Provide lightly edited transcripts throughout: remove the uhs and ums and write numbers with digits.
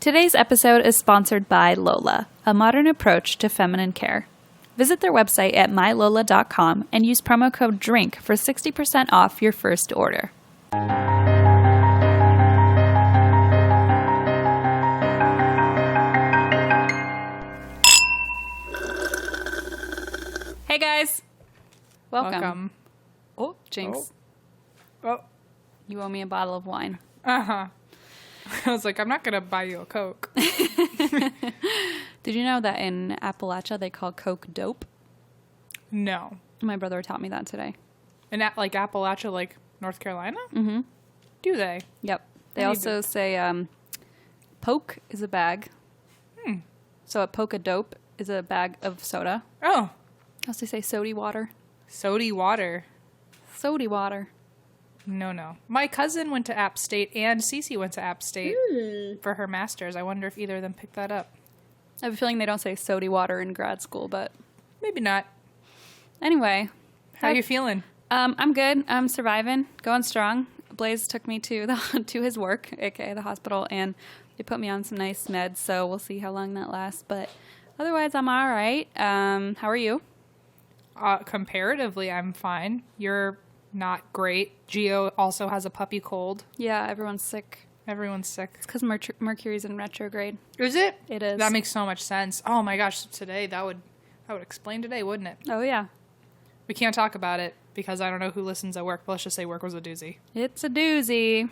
Today's episode is sponsored by Lola, a modern approach to feminine care. Visit their website at mylola.com and use promo code DRINK for 60% off your first order. Hey guys. Welcome. Oh, Jinx. Oh. You owe me a bottle of wine. Uh-huh. I was like, I'm not going to buy you a Coke. Did you know that in Appalachia they call Coke dope? No. My brother taught me that today. In like Appalachia, like North Carolina? Mm-hmm. Do they? Yep. They also say poke is a bag. So a poke a dope is a bag of soda. Oh. I also say sody water. Sody water. Sody water. No. My cousin went to App State and Cece went to App State for her master's. I wonder if either of them picked that up. I have a feeling they don't say sody water in grad school, but... Maybe not. Anyway. How are you feeling? I'm good. I'm surviving. Going strong. Blaze took me to his work, aka the hospital, and they put me on some nice meds, so we'll see how long that lasts. But otherwise, I'm all right. How are you? Comparatively, I'm fine. You're not great. Gio also has a puppy cold. Yeah, everyone's sick. Everyone's sick. It's because Mercury's in retrograde. Is it? It is. That makes so much sense. Oh my gosh, today that would explain today, wouldn't it? Oh yeah. We can't talk about it because I don't know who listens at work, but let's just say work was a doozy. It's a doozy.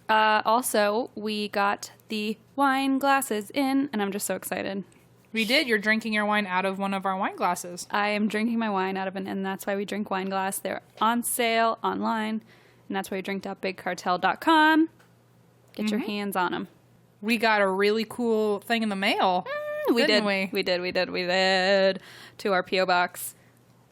Also, we got the wine glasses in, and I'm just so excited. We did. You're drinking your wine out of one of our wine glasses. I am drinking my wine out of an, and that's why we drink wine glass. They're on sale online, and that's why you drink.bigcartel.com. Get your hands on them. We got a really cool thing in the mail. We did. We? We did. To our P.O. Box.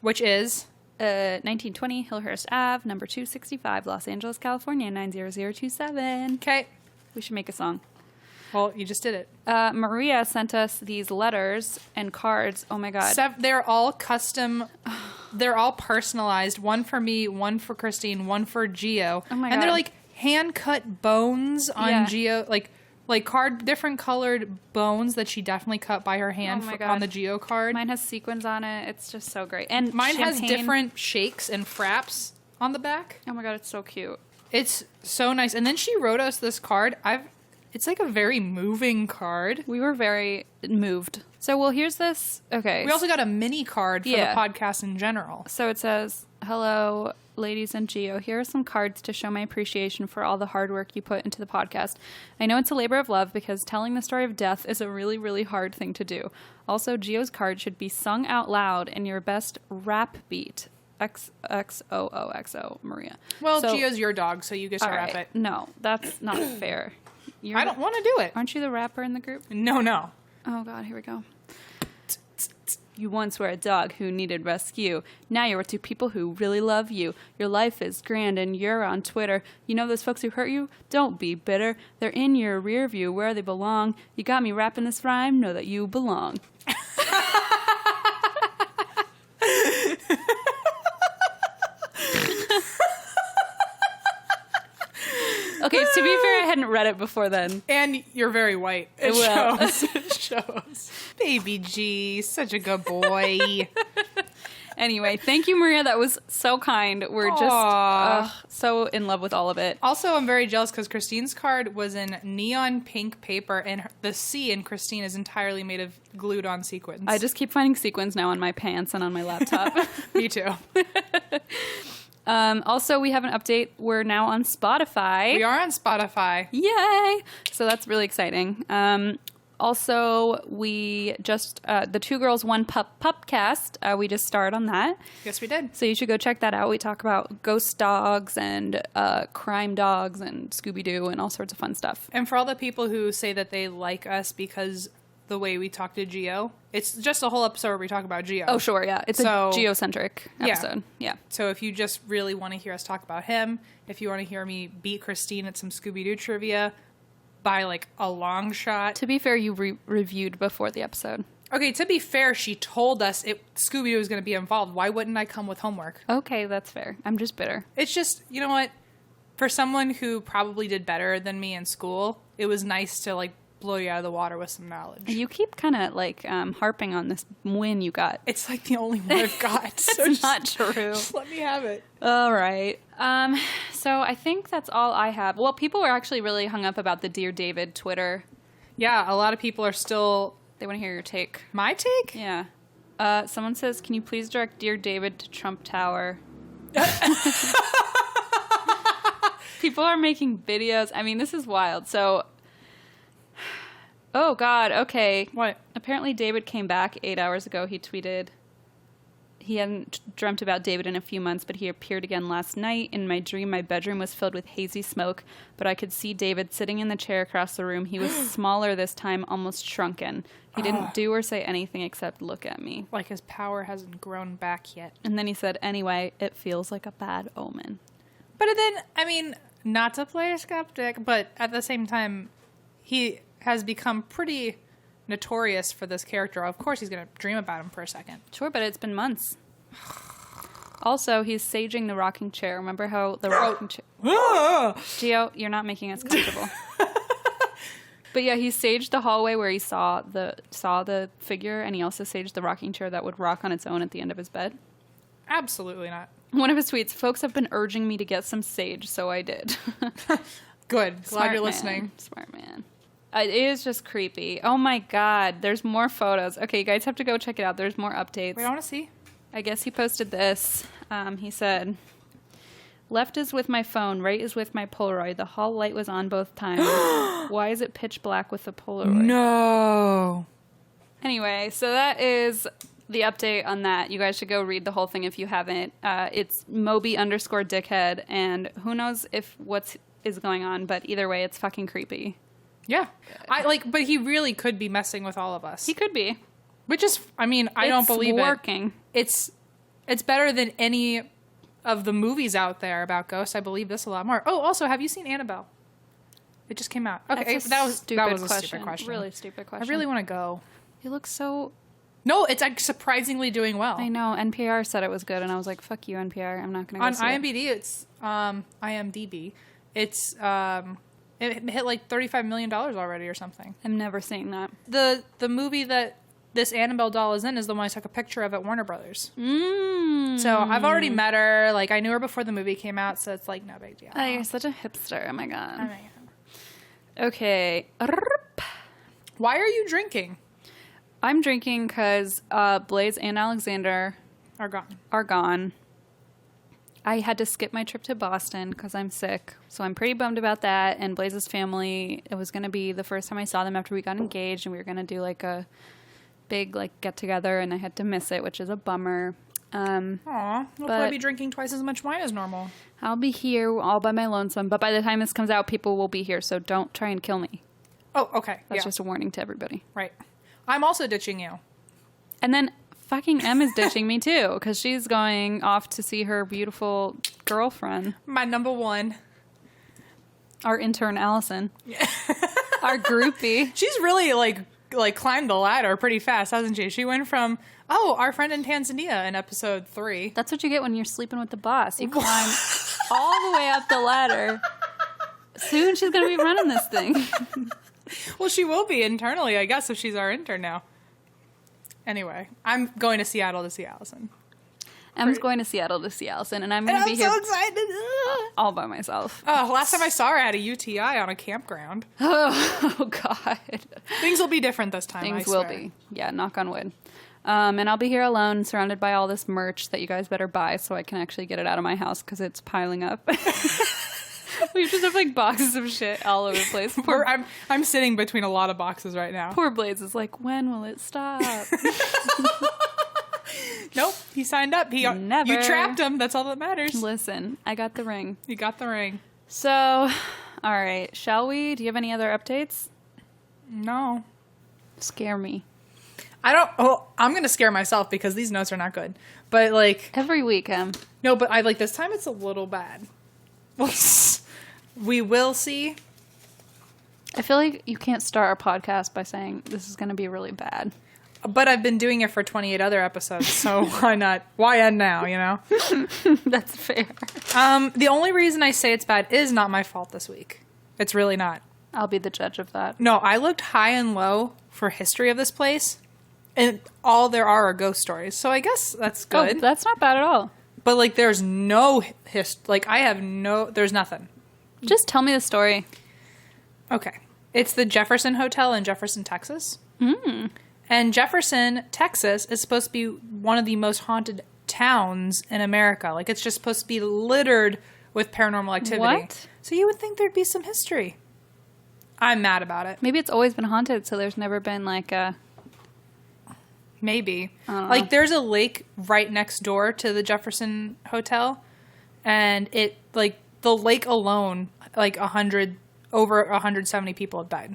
Which is? 1920 Hillhurst Ave, number 265, Los Angeles, California, 90027. Okay. We should make a song. Well, you just did it. Maria sent us these letters and cards. Oh, my God. They're all custom. They're all personalized. One for me, one for Christine, one for Gio. Oh, my God. And they're like hand-cut bones on Gio. Like different colored bones that she definitely cut by her hand on the Gio card. Mine has sequins on it. It's just so great. And mine champagne. has different shakes and fraps on the back. Oh, my God. It's so cute. It's so nice. And then she wrote us this card. It's like a very moving card. We were very moved. So, well, here's this. Okay. We also got a mini card for the podcast in general. So it says, hello, ladies and Gio. Here are some cards to show my appreciation for all the hard work you put into the podcast. I know it's a labor of love because telling the story of death is a really, really hard thing to do. Also, Gio's card should be sung out loud in your best rap beat. XOXOXO, Maria. Well, Gio's your dog, so you get to rap it. No, that's not fair. I don't want to do it. Aren't you the rapper in the group? No. Oh, God, here we go. You once were a dog who needed rescue. Now you're with two people who really love you. Your life is grand and you're on Twitter. You know those folks who hurt you? Don't be bitter. They're in your rear view where they belong. You got me rapping this rhyme. Know that you belong. Okay, to be fair, I hadn't read it before then. And you're very white. It shows. It shows. Baby G, such a good boy. Anyway, thank you, Maria. That was so kind. We're just so in love with all of it. Also, I'm very jealous because Christine's card was in neon pink paper, and the C in Christine is entirely made of glued on sequins. I just keep finding sequins now on my pants and on my laptop. Me too. Also, we have an update. We're now on Spotify. We are on Spotify. Yay! So that's really exciting. Also, we just, the Two Girls, One Pupcast, we just started on that. Yes, we did. So you should go check that out. We talk about ghost dogs and crime dogs and Scooby-Doo and all sorts of fun stuff. And for all the people who say that they like us because the way we talk to Gio, it's just a whole episode where we talk about Gio. Oh, sure, yeah. It's a Geo-centric episode. Yeah. So if you just really want to hear us talk about him, if you want to hear me beat Christine at some Scooby-Doo trivia by like a long shot. To be fair, you reviewed before the episode. Okay, to be fair, she told us Scooby-Doo was going to be involved. Why wouldn't I come with homework? Okay, that's fair. I'm just bitter. It's just, you know what? For someone who probably did better than me in school, it was nice to like blow you out of the water with some knowledge. You keep kind of like harping on this win you got. It's like the only one I've got. So It's not true. Just let me have it. All right. So I think that's all I have. Well, people were actually really hung up about the Dear David Twitter. Yeah, a lot of people are still... They want to hear your take. My take? Yeah. Someone says, can you please direct Dear David to Trump Tower? People are making videos. I mean, this is wild. So, oh, God. Okay. What? Apparently, David came back 8 hours ago. He tweeted, he hadn't dreamt about David in a few months, but he appeared again last night. In my dream, my bedroom was filled with hazy smoke, but I could see David sitting in the chair across the room. He was smaller this time, almost shrunken. He didn't do or say anything except look at me. Like his power hasn't grown back yet. And then he said, anyway, it feels like a bad omen. But then, I mean, not to play a skeptic, but at the same time, he has become pretty notorious for this character. Of course he's going to dream about him for a second. Sure, but it's been months. Also, he's saging the rocking chair. Remember how the rocking chair... Gio, you're not making us comfortable. But yeah, he saged the hallway where he saw the figure, and he also saged the rocking chair that would rock on its own at the end of his bed. Absolutely not. One of his tweets, folks have been urging me to get some sage, so I did. Good. Glad you're man. listening. Smart man. It is just creepy. Oh my God. There's more photos. Okay, you guys have to go check it out. There's more updates. Wait, I want to see. I guess he posted this. He said, left is with my phone, right is with my Polaroid. The hall light was on both times. Why is it pitch black with the Polaroid? No. Anyway, so that is the update on that. You guys should go read the whole thing if you haven't. It's Moby_dickhead, and who knows if what is going on, but either way, it's fucking creepy. Yeah. But he really could be messing with all of us. He could be. Which is, I mean, I don't believe it's working. It's better than any of the movies out there about ghosts. I believe this a lot more. Oh, also, have you seen Annabelle? It just came out. Okay, that was a stupid question. Really stupid question. I really want to go. You look so... No, it's like surprisingly doing well. I know. NPR said it was good, and I was like, fuck you, NPR. I'm not going to go see IMDb, it's... IMDb. It's... It hit like $35 million already or something. I'm never seeing that. The movie that this Annabelle doll is in is the one I took a picture of at Warner Brothers. So I've already met her. Like, I knew her before the movie came out, so it's like no big deal. Oh, you're such a hipster. Oh my God. Oh my God. Okay. Why are you drinking? I'm drinking because Blaze and Alexander are gone. I had to skip my trip to Boston because I'm sick. So I'm pretty bummed about that. And Blaze's family, it was going to be the first time I saw them after we got engaged. And we were going to do like a big like get together. And I had to miss it, which is a bummer. Aw, we'll probably be drinking twice as much wine as normal. I'll be here all by my lonesome. But by the time this comes out, people will be here. So don't try and kill me. Oh, okay. That's just a warning to everybody. Right. I'm also ditching you. And then fucking Em is ditching me too, because she's going off to see her beautiful girlfriend. My number one. Our intern, Allison. Our groupie. She's really like climbed the ladder pretty fast, hasn't she? She went from, our friend in Tanzania in episode 3. That's what you get when you're sleeping with the boss. You climb all the way up the ladder. Soon she's going to be running this thing. Well, she will be internally, I guess, if she's our intern now. Anyway, I'm going to Seattle to see Allison. Em's going to Seattle to see Allison, and I'm going to be here so excited. all by myself. Oh, last time I saw her, I had a UTI on a campground. Oh God. Things will be different this time, Things will be. Yeah, knock on wood. And I'll be here alone, surrounded by all this merch that you guys better buy so I can actually get it out of my house because it's piling up. We just have like boxes of shit all over the place. I'm sitting between a lot of boxes right now. Poor Blaze is like, when will it stop? Nope, he signed up. Never. You trapped him. That's all that matters. Listen, I got the ring. You got the ring. So, all right, shall we? Do you have any other updates? No. Scare me. I'm going to scare myself because these notes are not good. But like... Every week, No, but this time it's a little bad. We will see. I feel like you can't start a podcast by saying this is going to be really bad. But I've been doing it for 28 other episodes, so why not? Why end now, you know? That's fair. The only reason I say it's bad is not my fault this week. It's really not. I'll be the judge of that. No, I looked high and low for history of this place, and all there are ghost stories. So I guess that's good. Oh, that's not bad at all. But, like, there's no like, there's nothing. Just tell me the story. Okay. It's the Jefferson Hotel in Jefferson, Texas. And Jefferson, Texas is supposed to be one of the most haunted towns in America. Like, it's just supposed to be littered with paranormal activity. What? So you would think there'd be some history. I'm mad about it. Maybe it's always been haunted, so there's never been, like, a... Maybe. I don't know. Like, there's a lake right next door to the Jefferson Hotel, and it, like, the lake alone, like, over 170 people have died.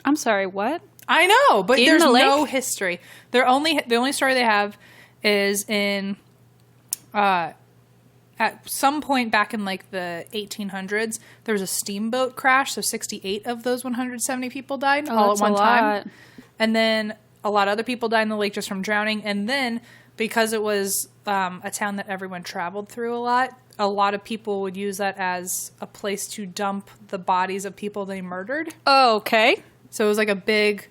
I'm sorry, what? I know, but In there's the lake? no history. The only story they have is in at some point back in, like, the 1800s, there was a steamboat crash, so 68 of those 170 people died all at one time. And then a lot of other people died in the lake just from drowning. And then, because it was a town that everyone traveled through a lot of people would use that as a place to dump the bodies of people they murdered. Okay. So it was like a big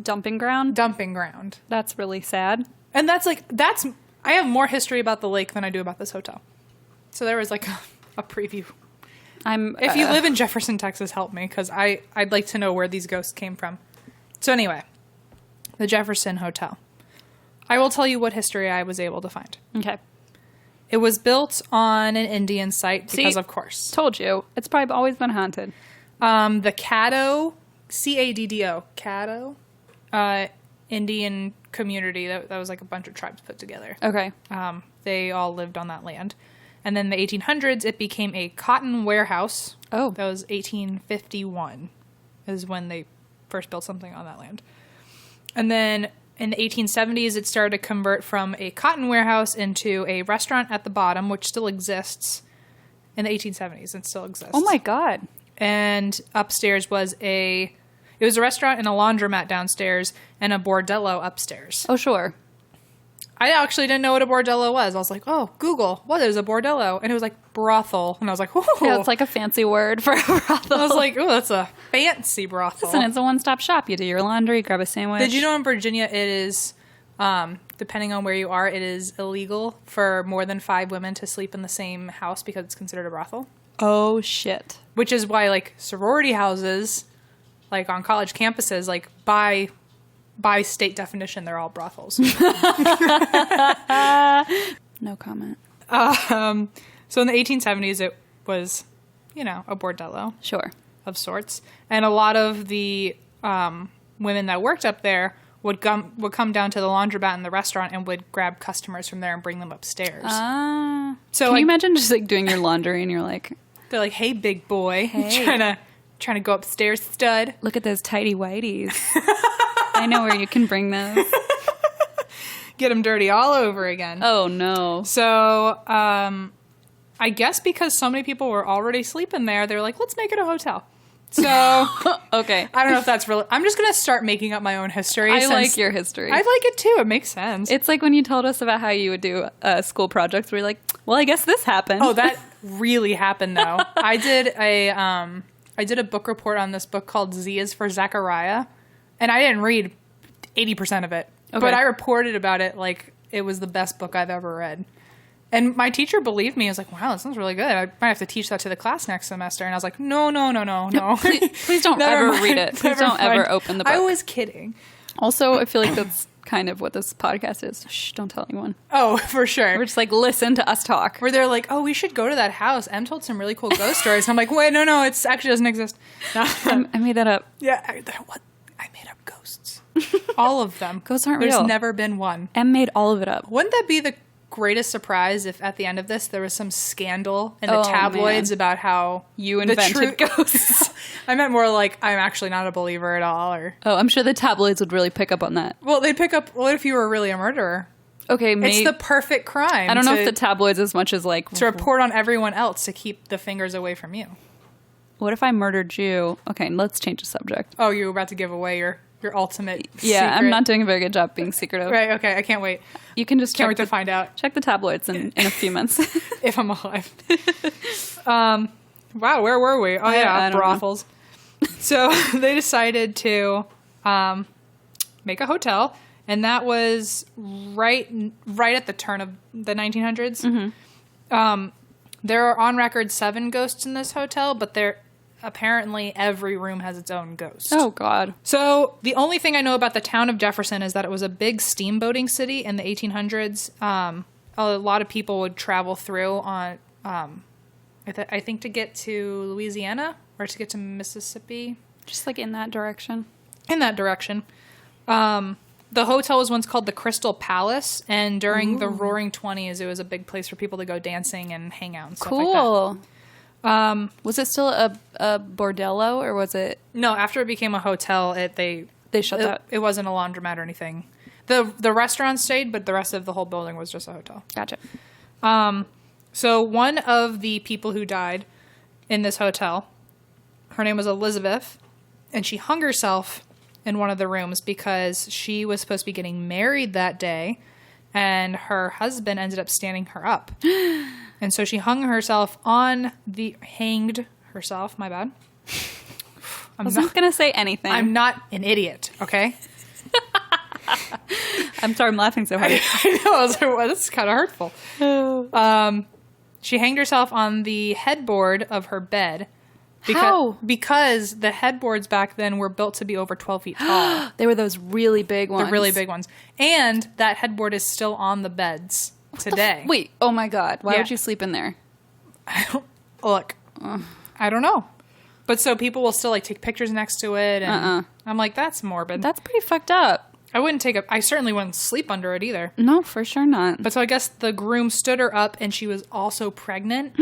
Dumping ground? dumping ground. That's really sad. And I have more history about the lake than I do about this hotel. So there was, like, a preview. If you live in Jefferson, Texas, help me, because I'd like to know where these ghosts came from. So anyway, the Jefferson Hotel. I will tell you what history I was able to find. Okay. It was built on an Indian site because, of course. Told you. It's probably always been haunted. The Caddo, C-A-D-D-O, Caddo, Indian community. That was, like, a bunch of tribes put together. Okay. They all lived on that land. And then in the 1800s, it became a cotton warehouse. Oh. That was 1851 is when they first built something on that land. And then in the 1870s, it started to convert from a cotton warehouse into a restaurant at the bottom, which still exists. In the 1870s, it still exists. Oh, my God. And upstairs was it was a restaurant and a laundromat downstairs and a bordello upstairs. Oh, sure. I actually didn't know what a bordello was. I was like, oh, Google, what is a bordello? And it was like brothel. And I was like, whoa. Yeah, it's like a fancy word for a brothel. I was like, oh, that's a fancy brothel. Listen, it's a one-stop shop. You do your laundry, grab a sandwich. Did you know in Virginia it is, depending on where you are, it is illegal for more than 5 women to sleep in the same house because it's considered a brothel? Oh, shit. Which is why, like, sorority houses, like, on college campuses, like, by state definition, they're all brothels. No comment. So in the 1870s, it was, a bordello. Sure. Of sorts. And a lot of the women that worked up there would come down to the laundromat in the restaurant and would grab customers from there and bring them upstairs. So can you imagine just, like, doing your laundry and you're like... They're like, hey, big boy. Hey. Trying to go upstairs, stud. Look at those tighty whities. I know where you can bring those. Get them dirty all over again. Oh, no. So, I guess because so many people were already sleeping there, they're like, let's make it a hotel. So, okay. I don't know if that's real. I'm just going to start making up my own history. I like your history. I like it too. It makes sense. It's like when you told us about how you would do school projects where you're like, well, I guess this happened. Oh, that really happened, though. I did a book report on this book called Z is for Zachariah, and I didn't read 80% of it. Okay. But I reported about it like it was the best book I've ever read. And my teacher believed me. I was like, wow, that sounds really good. I might have to teach that to the class next semester. And I was like, no. Please don't ever read it. Please don't ever open the book. I was kidding. Also, I feel like that's kind of what this podcast is. Shh, don't tell anyone. Oh, for sure. We're just like, listen to us talk. Where they're like, oh, we should go to that house. Em told some really cool ghost stories. And I'm like, wait, no, it actually doesn't exist. I made that up. Yeah, what? I made up ghosts. All of them. Ghosts aren't real. There's never been one. Em made all of it up. Wouldn't that be the greatest surprise if at the end of this there was some scandal in the tabloids about how you invented ghosts? I meant more like I'm actually not a believer at all. Or I'm sure the tabloids would really pick up on that. Well, they'd pick up. What if you were really a murderer? Okay, it's the perfect crime. I don't know if the tabloids as much as like to report on everyone else to keep the fingers away from you. What if I murdered you? Okay, let's change the subject. Oh, you're about to give away your ultimate yeah, secret. I'm not doing a very good job being secretive. Right, okay, I can't wait. You can just can't wait to find out. Check the tabloids in a few months. If I'm alive. Wow, where were we? Oh, yeah, brothels. So they decided to make a hotel, and that was right at the turn of the 1900s. There are on record 7 ghosts in this hotel, but apparently every room has its own ghost. Oh, God. So the only thing I know about the town of Jefferson is that it was a big steamboating city in the 1800s. A lot of people would travel through on, I think, to get to Louisiana or to get to Mississippi. Just like in that direction. In that direction. The hotel was once called the Crystal Palace, and during the Roaring 20s, it was a big place for people to go dancing and hang out and stuff like that. Was it still a bordello, or was it? No, after it became a hotel, they shut that. It wasn't a laundromat or anything. The restaurant stayed, but the rest of the whole building was just a hotel. Gotcha. So one of the people who died in this hotel, her name was Elizabeth, and she hung herself in one of the rooms because she was supposed to be getting married that day, and her husband ended up standing her up. And so she hanged herself, my bad. I wasn't going to say anything. I'm not an idiot, okay? I'm sorry, I'm laughing so hard. I know, I was like, well, this is kind of hurtful. She hanged herself on the headboard of her bed. How? Because the headboards back then were built to be over 12 feet tall. They were those really big ones. The really big ones. And that headboard is still on the beds today. Wait, oh my God. Why would you sleep in there? Look, I don't know. But so people will still like take pictures next to it. And I'm like, that's morbid. That's pretty fucked up. I certainly wouldn't sleep under it either. No, for sure not. But so I guess the groom stood her up, and she was also pregnant.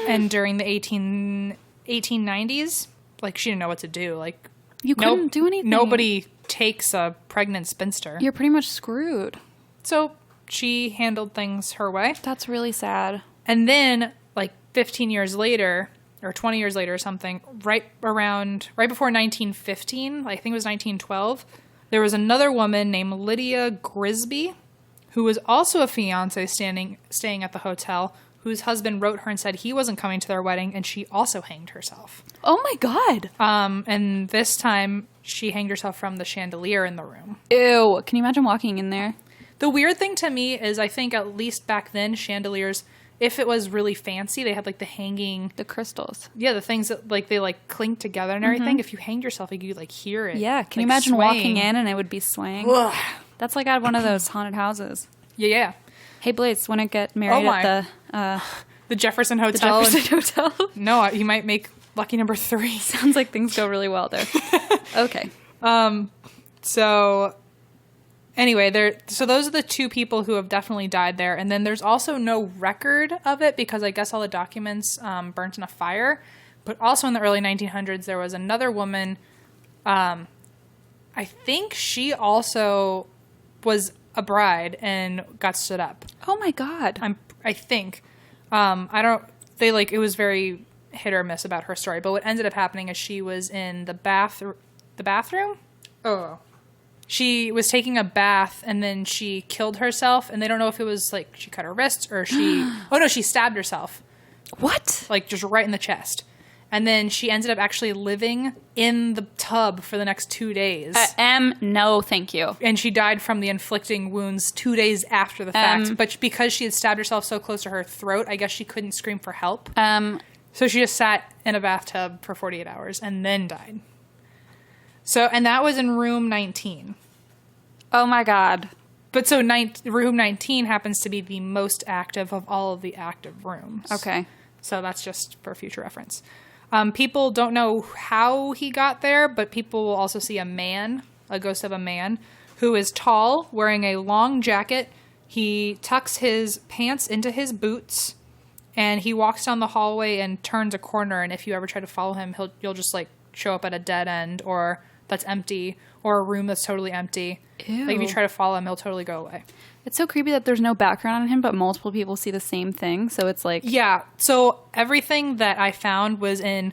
And during the 1890s, like, she didn't know what to do. Like, you couldn't do anything. Nobody takes a pregnant spinster. You're pretty much screwed. So she handled things her way. That's really sad. And then, like, 15 years later, or 20 years later or something, right before 1915, I think it was 1912, there was another woman named Lydia Grisby, who was also a fiance staying at the hotel, whose husband wrote her and said he wasn't coming to their wedding, and she also hanged herself. Oh my God. And this time she hanged herself from the chandelier in the room. Ew. Can you imagine walking in there? The weird thing to me is I think at least back then chandeliers, if it was really fancy, they had like the crystals. Yeah, the things that like they like clink together and everything. If you hanged yourself, you could like hear it. Yeah. Can like, you imagine swaying. walking in and it would be swaying? Ugh. That's like at one of those haunted houses. Yeah. Hey, Blaze, want to get married at the Jefferson Hotel? The Jefferson Hotel? No, you might make lucky number 3. Sounds like things go really well there. Okay. So anyway, so those are the 2 people who have definitely died there. And then there's also no record of it because I guess all the documents burnt in a fire. But also in the early 1900s, there was another woman. I think she also was a bride and got stood up. Oh my God. I think. It was very hit or miss about her story. But what ended up happening is she was in the bathroom? Oh. She was taking a bath and then she killed herself, and they don't know if it was like she cut her wrist or she she stabbed herself. What? Like just right in the chest. And then she ended up actually living in the tub for the next 2 days. No, thank you. And she died from the inflicting wounds 2 days after the fact. But because she had stabbed herself so close to her throat, I guess she couldn't scream for help. So she just sat in a bathtub for 48 hours and then died. So, and that was in room 19. Oh my God. But so room 19 happens to be the most active of all of the active rooms. Okay. So that's just for future reference. People don't know how he got there, but people will also see a ghost of a man, who is tall, wearing a long jacket. He tucks his pants into his boots, and he walks down the hallway and turns a corner, and if you ever try to follow him, you'll just like show up at a dead end or that's empty, or a room that's totally empty. Ew. Like if you try to follow him, he'll totally go away. It's so creepy that there's no background on him, but multiple people see the same thing. So it's like... Yeah. So everything that I found was in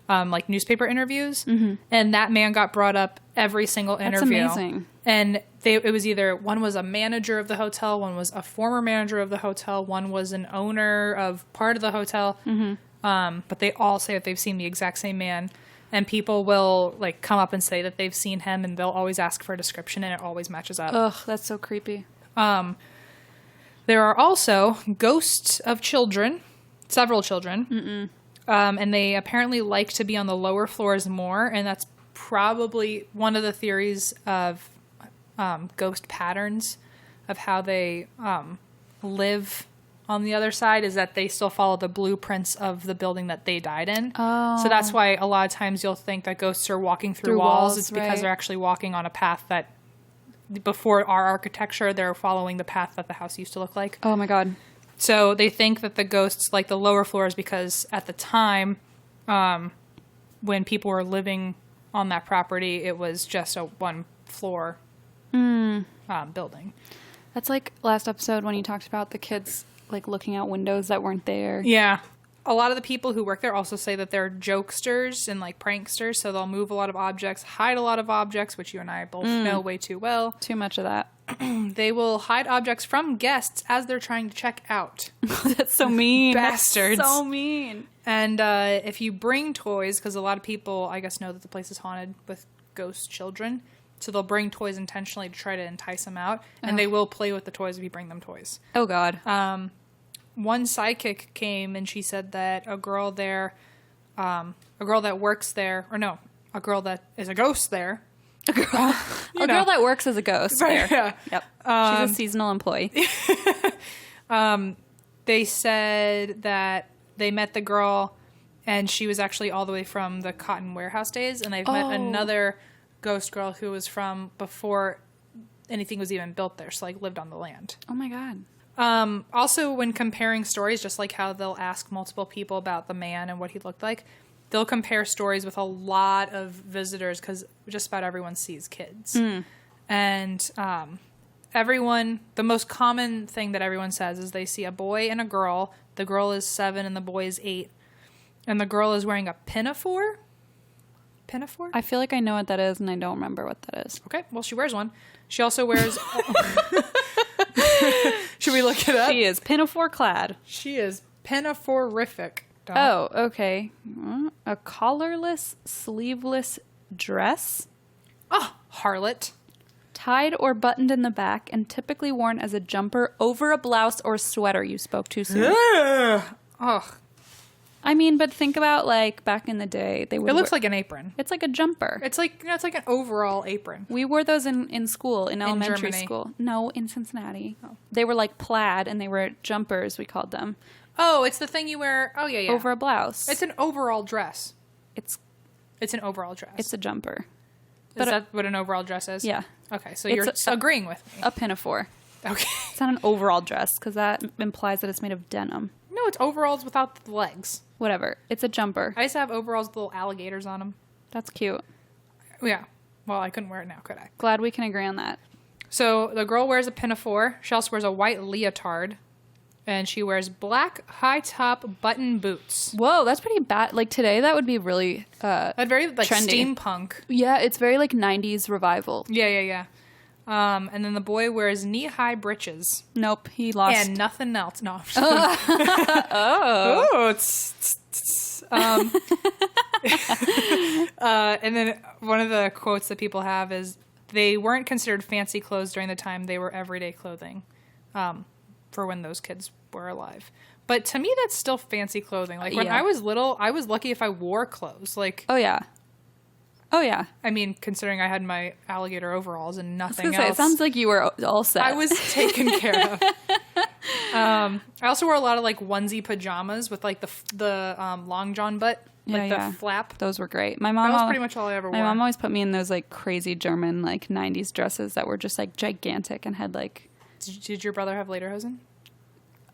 like newspaper interviews. Mm-hmm. And that man got brought up every single interview. That's amazing. And it was either... One was a manager of the hotel. One was a former manager of the hotel. One was an owner of part of the hotel. Mm-hmm. But they all say that they've seen the exact same man. and people will like come up and say that they've seen him, and they'll always ask for a description, and it always matches up. Ugh, that's so creepy. There are also ghosts of children, several children, and they apparently like to be on the lower floors more, and that's probably one of the theories of ghost patterns of how they live on the other side, is that they still follow the blueprints of the building that they died in. Oh. So that's why a lot of times you'll think that ghosts are walking through walls. It's because right. they're actually walking on a path that, before our architecture, they're following the path that the house used to look like. Oh my God. So they think that the ghosts like the lower floors because at the time, when people were living on that property, it was just a one floor building. That's like last episode when you talked about the kids like looking out windows that weren't there. Yeah. A lot of the people who work there also say that they're jokesters and like pranksters, so they'll move a lot of objects, hide a lot of objects, which you and I both know way too well. Too much of that. They will hide objects from guests as they're trying to check out. That's so mean. Bastards. That's so mean. And if you bring toys, because a lot of people, I guess, know that the place is haunted with ghost children, so they'll bring toys intentionally to try to entice them out, and they will play with the toys if you bring them toys. Oh God. One psychic came and she said that a girl there, a girl that works there, or no, a girl that is a ghost there. A girl that works as a ghost. Right, there. yeah. Yep. She's a seasonal employee. They said that they met the girl and she was actually all the way from the cotton warehouse days, and they've met another ghost girl who was from before anything was even built there, so like lived on the land. Oh my God. Also, when comparing stories, just like how they'll ask multiple people about the man and what he looked like, they'll compare stories with a lot of visitors because just about everyone sees kids. And the most common thing that everyone says is they see a boy and a girl. The girl is 7 and the boy is 8. And the girl is wearing a pinafore. Pinafore? I feel like I know what that is, and I don't remember what that is. Okay, well, she wears one. She also wears... Should we look it up? She is pinafore clad. She is pinafore-ific. Oh, okay. A collarless, sleeveless dress. Oh, harlot. Tied or buttoned in the back and typically worn as a jumper over a blouse or sweater. You spoke too soon. Oh. I mean, but think about like back in the day. They would. It looks like an apron. It's like a jumper. It's like an overall apron. We wore those in school, in elementary Germany. school. No, in Cincinnati. Oh. They were like plaid, and they were jumpers, we called them. Oh, it's the thing you wear. Oh, yeah. Over a blouse. It's an overall dress. It's an overall dress. It's a jumper. Is that what an overall dress is? Yeah. Okay, so you're agreeing with me. A pinafore. Okay. It's not an overall dress, because that implies that it's made of denim. No, it's overalls without the legs. Whatever. It's a jumper. I used to have overalls with little alligators on them. That's cute. Yeah. Well, I couldn't wear it now, could I? Glad we can agree on that. So the girl wears a pinafore. She also wears a white leotard. And she wears black high-top button boots. Whoa, that's pretty bad. Like today, that would be really That's very like trendy. steampunk. Yeah, it's very like 90s revival. Yeah. And then the boy wears knee-high breeches. Nope, he lost. And nothing else. No. Oh. And then one of the quotes that people have is, they weren't considered fancy clothes during the time. They were everyday clothing for when those kids were alive. But to me, that's still fancy clothing. Like when I was little, I was lucky if I wore clothes. Like, Oh, yeah. I mean, considering I had my alligator overalls and nothing else. It sounds like you were all set. I was taken care of. I also wore a lot of like onesie pajamas with like the long john butt, like the flap. Those were great. That was pretty much all I ever wore. My mom always put me in those like crazy German like 90s dresses that were just like gigantic and had like... Did your brother have lederhosen?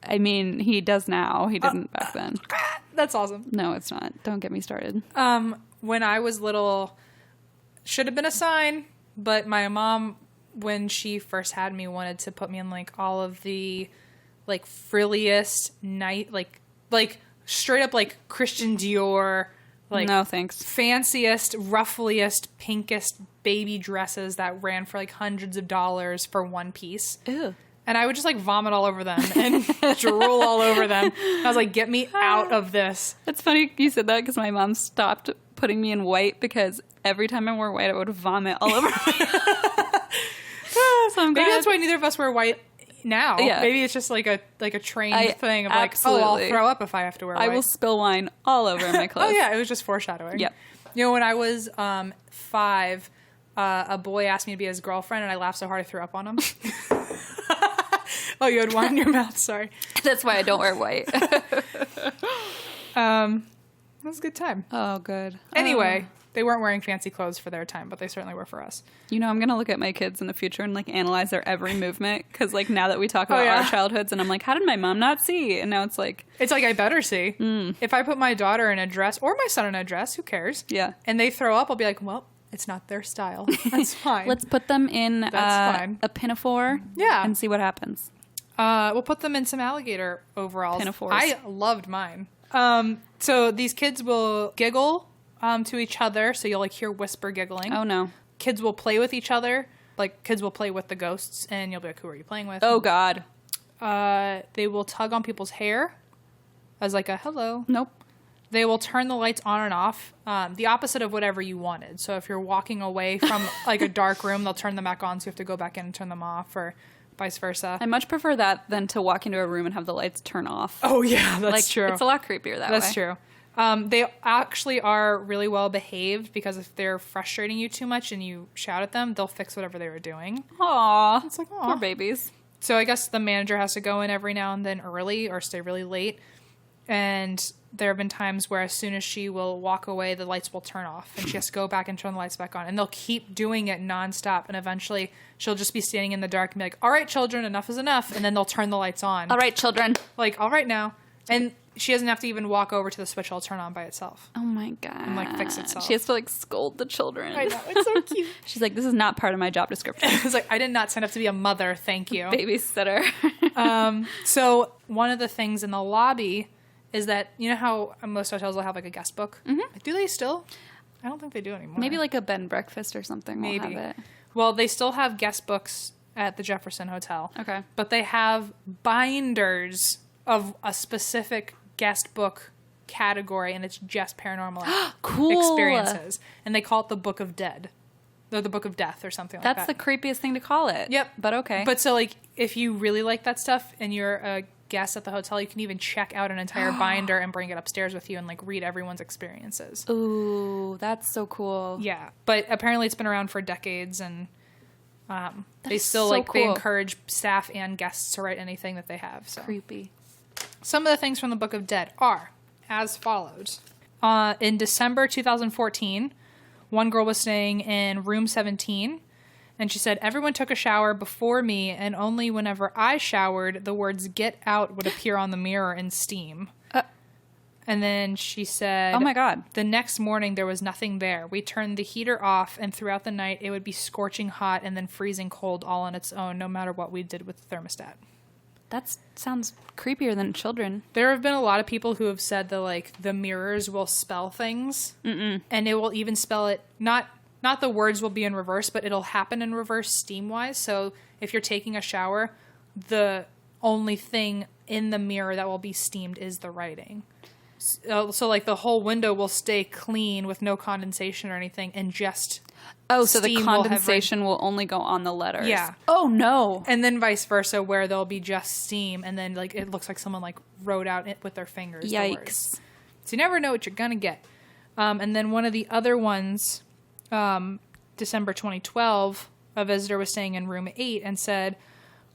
I mean, he does now. He didn't back then. That's awesome. No, it's not. Don't get me started. When I was little, should have been a sign, but my mom, when she first had me, wanted to put me in like all of the like frilliest like straight up like Christian Dior, like no thanks, fanciest, ruffliest, pinkest baby dresses that ran for like hundreds of dollars for one piece. Ew. And I would just like vomit all over them and drool all over them. I was like, get me out of this. It's funny you said that because my mom stopped putting me in white because every time I wore white, I would vomit all over me. So maybe that's why neither of us wear white now. Yeah. Maybe it's just like a trained thing of absolutely. I'll throw up if I have to wear white. I will spill wine all over my clothes. Oh yeah, it was just foreshadowing. Yep. When I was 5, a boy asked me to be his girlfriend, and I laughed so hard I threw up on him. Oh, you had wine in your mouth. Sorry. That's why I don't wear white. It was a good time. Oh, good. Anyway, they weren't wearing fancy clothes for their time, but they certainly were for us. I'm going to look at my kids in the future and, analyze their every movement. Because, now that we talk about our childhoods, and I'm like, how did my mom not see? And now it's like... It's like, I better see. If I put my daughter in a dress, or my son in a dress, who cares? Yeah. And they throw up, I'll be like, well, it's not their style. That's fine. Let's put them in a pinafore. Yeah. And see what happens. We'll put them in some alligator overalls. Pinafores. I loved mine. So these kids will giggle to each other, so you'll hear whisper giggling. Oh no. Kids will play with each other. Kids will play with the ghosts, and you'll be like, who are you playing with? Oh God. They will tug on people's hair as a hello. Nope. They will turn the lights on and off, the opposite of whatever you wanted. So if you're walking away from a dark room, they'll turn them back on, so you have to go back in and turn them off, or vice versa. I much prefer that than to walk into a room and have the lights turn off. Oh yeah, that's true. It's a lot creepier that way. That's true. They actually are really well behaved, because if they're frustrating you too much and you shout at them, they'll fix whatever they were doing. Aww. It's aw. Poor babies. So I guess the manager has to go in every now and then early or stay really late. And there have been times where as soon as she will walk away, the lights will turn off, and she has to go back and turn the lights back on. And they'll keep doing it nonstop. And eventually she'll just be standing in the dark and be like, all right, children, enough is enough. And then they'll turn the lights on. All right, children. All right now. And she doesn't have to even walk over to the switch. It'll turn on by itself. Oh my God. And fix itself. She has to scold the children. I know. It's so cute. She's like, this is not part of my job description. It's I did not sign up to be a mother. Thank you. Babysitter. So one of the things in the lobby is that, you know how most hotels will have a guest book? Mm-hmm. Do they still? I don't think they do anymore. Maybe a bed and breakfast or something. Maybe. Will have it. Well, they still have guest books at the Jefferson Hotel. Okay. But they have binders of a specific guest book category, and it's just paranormal cool experiences. And they call it the Book of Dead. Or the Book of Death or something like that. That's the creepiest thing to call it. Yep. But okay. But so if you really like that stuff and you're a guest at the hotel, you can even check out an entire binder and bring it upstairs with you and read everyone's experiences. Ooh, that's so cool. Yeah. But apparently it's been around for decades, and they still so cool. they encourage staff and guests to write anything that they have. So Creepy. some of the things from the Book of Dead are as follows. In December 2014, one girl was staying in room 17, and she said, everyone took a shower before me, and only whenever I showered, the words "get out" would appear on the mirror in steam. And then she said, oh my God. The next morning, there was nothing there. We turned the heater off, and throughout the night, it would be scorching hot and then freezing cold all on its own, no matter what we did with the thermostat. That sounds creepier than children. There have been a lot of people who have said that, the mirrors will spell things. Mm-mm. And it will even spell it, not the words will be in reverse, but it'll happen in reverse steam-wise. So if you're taking a shower, the only thing in the mirror that will be steamed is the writing. So the whole window will stay clean with no condensation or anything, and just so the condensation will only go on the letters. Yeah. Oh no. And then vice versa, where there'll be just steam, and then it looks like someone wrote out it with their fingers. Yikes. The words. So you never know what you're gonna get. And then one of the other ones, December 2012, a visitor was staying in room 8 and said,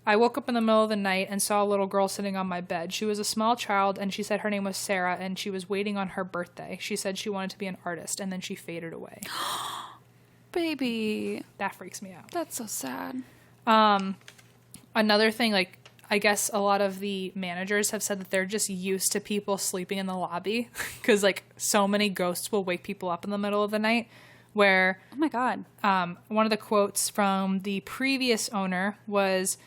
I woke up in the middle of the night and saw a little girl sitting on my bed. She was a small child, and she said her name was Sarah, and she was waiting on her birthday. She said she wanted to be an artist, and then she faded away. Baby. That freaks me out. That's so sad. Another thing, I guess a lot of the managers have said that they're just used to people sleeping in the lobby because, so many ghosts will wake people up in the middle of the night, where... Oh, my God. One of the quotes from the previous owner was...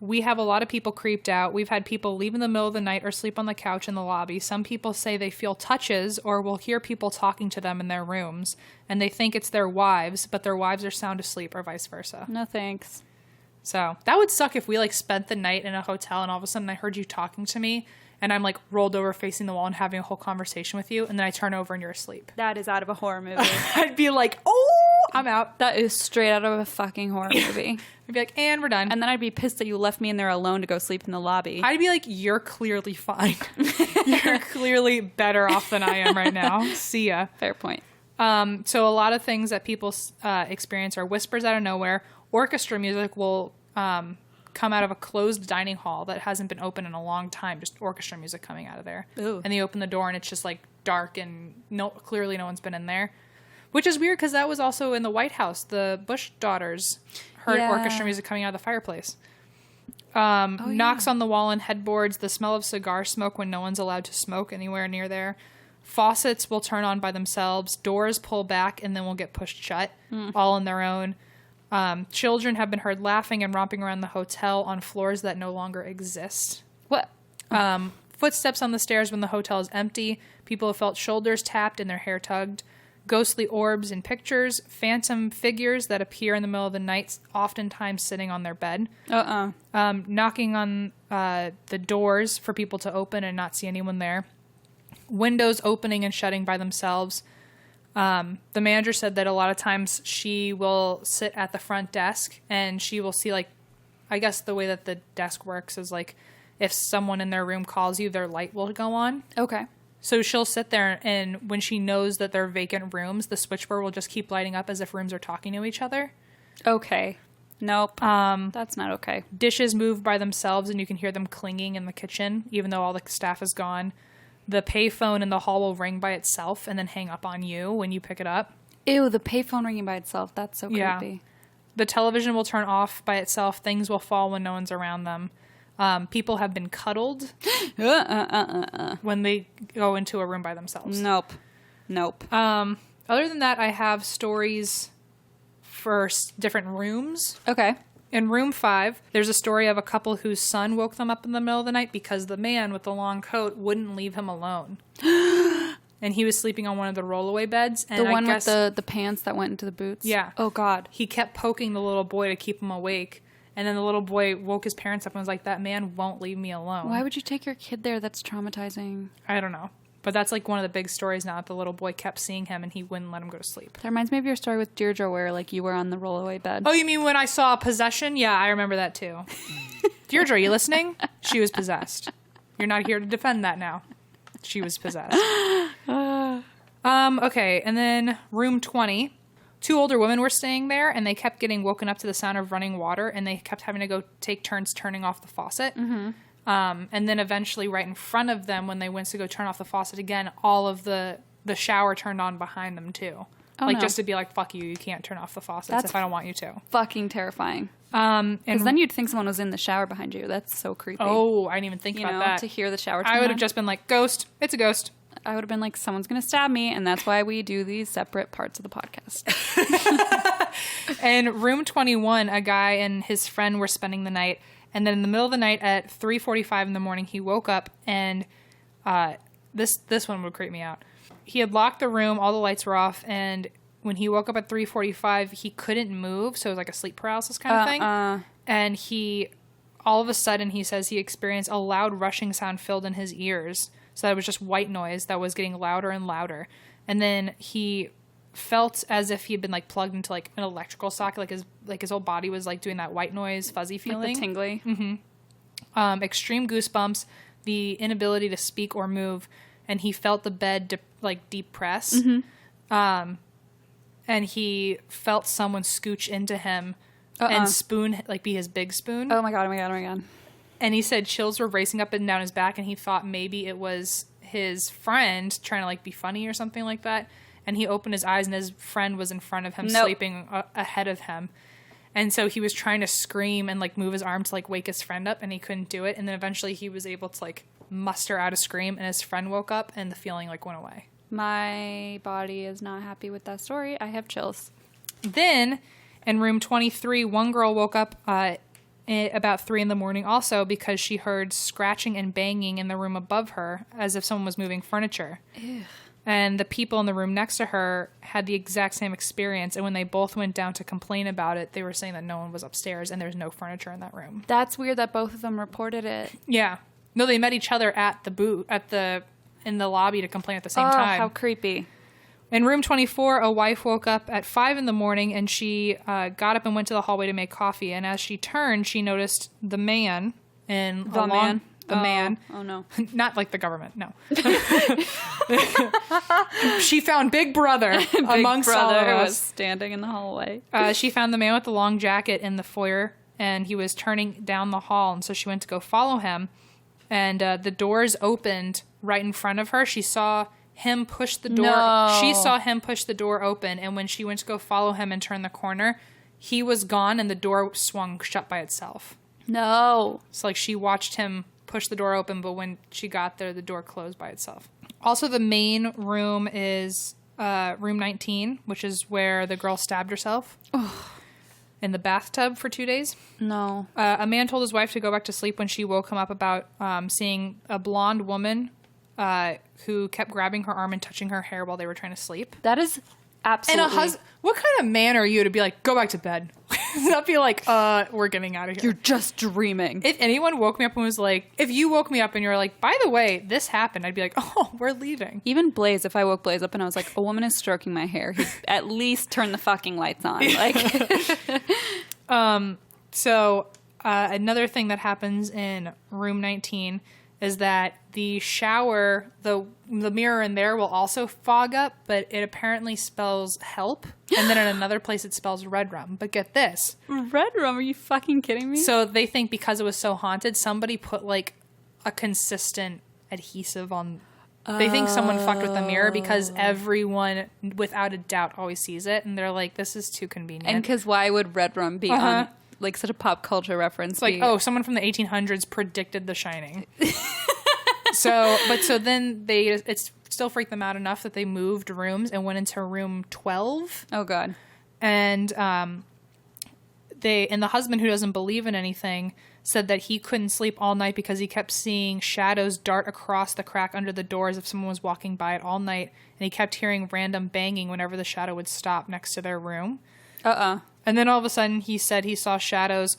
We have a lot of people creeped out. We've had people leave in the middle of the night or sleep on the couch in the lobby. Some people say they feel touches or will hear people talking to them in their rooms, and they think it's their wives, but their wives are sound asleep, or vice versa. No thanks. So that would suck if we spent the night in a hotel and all of a sudden I heard you talking to me and I'm like rolled over facing the wall and having a whole conversation with you, and then I turn over and you're asleep. That is out of a horror movie. I'd be like, oh, I'm out. That is straight out of a fucking horror movie. I'd be like, and we're done. And then I'd be pissed that you left me in there alone to go sleep in the lobby. I'd be like, you're clearly fine. You're clearly better off than I am right now. See ya. Fair point. So a lot of things that people experience are whispers out of nowhere. Orchestra music will come out of a closed dining hall that hasn't been open in a long time. Just orchestra music coming out of there. Ooh. And they open the door and it's just like dark and clearly no one's been in there. Which is weird because that was also in the White House. The Bush daughters heard orchestra music coming out of the fireplace. Knocks on the wall and headboards. The smell of cigar smoke when no one's allowed to smoke anywhere near there. Faucets will turn on by themselves. Doors pull back and then will get pushed shut, all on their own. Children have been heard laughing and romping around the hotel on floors that no longer exist. What? Footsteps on the stairs when the hotel is empty. People have felt shoulders tapped and their hair tugged. Ghostly orbs in pictures. Phantom figures that appear in the middle of the night, oftentimes sitting on their bed. Knocking on the doors for people to open and not see anyone there. Windows opening and shutting by themselves. The manager said that a lot of times she will sit at the front desk and she will see, like, I guess the way that the desk works is like if someone in their room calls you, their light will go on. Okay. So she'll sit there and when she knows that they're vacant rooms, the switchboard will just keep lighting up as if rooms are talking to each other. Okay. Nope. That's not okay. Dishes move by themselves and you can hear them clinging in the kitchen, even though all the staff is gone. The payphone in the hall will ring by itself and then hang up on you when you pick it up. Ew, the payphone ringing by itself. That's so creepy. Yeah. The television will turn off by itself. Things will fall when no one's around them. People have been cuddled when they go into a room by themselves. Nope. Other than that, I have stories for different rooms. Okay. In room 5, there's a story of a couple whose son woke them up in the middle of the night because the man with the long coat wouldn't leave him alone. And he was sleeping on one of the rollaway beds. And the one with the pants that went into the boots? Yeah. Oh, God. He kept poking the little boy to keep him awake. And then the little boy woke his parents up and was like, that man won't leave me alone. Why would you take your kid there? That's traumatizing. I don't know. But that's like one of the big stories now that the little boy kept seeing him and he wouldn't let him go to sleep. That reminds me of your story with Deirdre where like you were on the rollaway bed. Oh, you mean when I saw possession? Yeah, I remember that too. Deirdre, are you listening? She was possessed. You're not here to defend that now. She was possessed. Okay, and then room 20. 2 older women were staying there, and they kept getting woken up to the sound of running water, and they kept having to go take turns turning off the faucet. Mm-hmm. And then eventually, right in front of them, when they went to go turn off the faucet again, all of the shower turned on behind them, too. Oh, no. Just to be like, fuck you, you can't turn off the faucets if I don't want you to. Fucking terrifying. Because then you'd think someone was in the shower behind you. That's so creepy. Oh, I didn't even think about that. To hear the shower turn I would have on. just been like, ghost. It's a ghost. I would have been like, someone's going to stab me, and that's why we do these separate parts of the podcast. In room 21, a guy and his friend were spending the night, and then in the middle of the night at 3:45 in the morning, he woke up, and this one would creep me out. He had locked the room, all the lights were off, and when he woke up at 3:45, he couldn't move, so it was like a sleep paralysis kind of thing. And he, all of a sudden, he says he experienced a loud rushing sound filled in his ears. So that was just white noise that was getting louder and louder. And then he felt as if he had been like plugged into like an electrical socket, like his whole body was like doing that white noise, fuzzy feeling. Like the tingly. Mm-hmm. Extreme goosebumps, the inability to speak or move, and he felt the bed deep press. Mm-hmm. And he felt someone scooch into him and spoon, like be his big spoon. Oh my god, oh my god, oh my god. And he said chills were racing up and down his back, and he thought maybe it was his friend trying to like be funny or something like that. And he opened his eyes, and his friend was in front of him, sleeping ahead of him. And so he was trying to scream and like move his arm to like wake his friend up, and he couldn't do it. And then eventually he was able to like muster out a scream, and his friend woke up, and the feeling like went away. My body is not happy with that story. I have chills. Then in room 23, one girl woke up about 3 a.m. also because she heard scratching and banging in the room above her as if someone was moving furniture. Ew. And the people in the room next to her had the exact same experience. And when they both went down to complain about it, they were saying that no one was upstairs and there's no furniture in that room. That's weird that both of them reported it. Yeah. No, they met each other at the in the lobby to complain at the same time. How creepy. In room 24, a wife woke up at 5 in the morning and she got up and went to the hallway to make coffee. And as she turned, she noticed the man in The man. Oh no. Not like the government, no. She found Big Brother amongst all of us. Was standing in the hallway. She found the man with the long jacket in the foyer, and he was turning down the hall, and so she went to go follow him, and the doors opened right in front of her. She saw him push the door. No. She saw him push the door open, and when she went to go follow him and turn the corner, he was gone, and the door swung shut by itself. No. So, like, she watched him push the door open, but when she got there, the door closed by itself. Also, the main room is room 19, which is where the girl stabbed herself in the bathtub for 2 days. No. A man told his wife to go back to sleep when she woke him up about seeing a blonde woman who kept grabbing her arm and touching her hair while they were trying to sleep. That is absolutely... And what kind of man are you to be like, go back to bed? Not be like, we're getting out of here. You're just dreaming. If anyone woke me up and was like, if you woke me up and you were like, by the way, this happened, I'd be like, oh, we're leaving. Even Blaze, if I woke Blaze up and I was like, a woman is stroking my hair, he'd at least turn the fucking lights on. Like, So another thing that happens in room 19 is that the shower, the mirror in there will also fog up, but it apparently spells help. And then in another place it spells red rum. But get this. Red rum? Are you fucking kidding me? So they think because it was so haunted, somebody put like a consistent adhesive on. They think someone fucked with the mirror because everyone, without a doubt, always sees it. And they're like, this is too convenient. And because why would red rum be on, like, such a pop culture reference? It's like, oh, someone from the 1800s predicted The Shining. So then it still freaked them out enough that they moved rooms and went into room 12. Oh, God. And the husband, who doesn't believe in anything, said that he couldn't sleep all night because he kept seeing shadows dart across the crack under the door as if someone was walking by it all night, and he kept hearing random banging whenever the shadow would stop next to their room. And then all of a sudden he said he saw shadows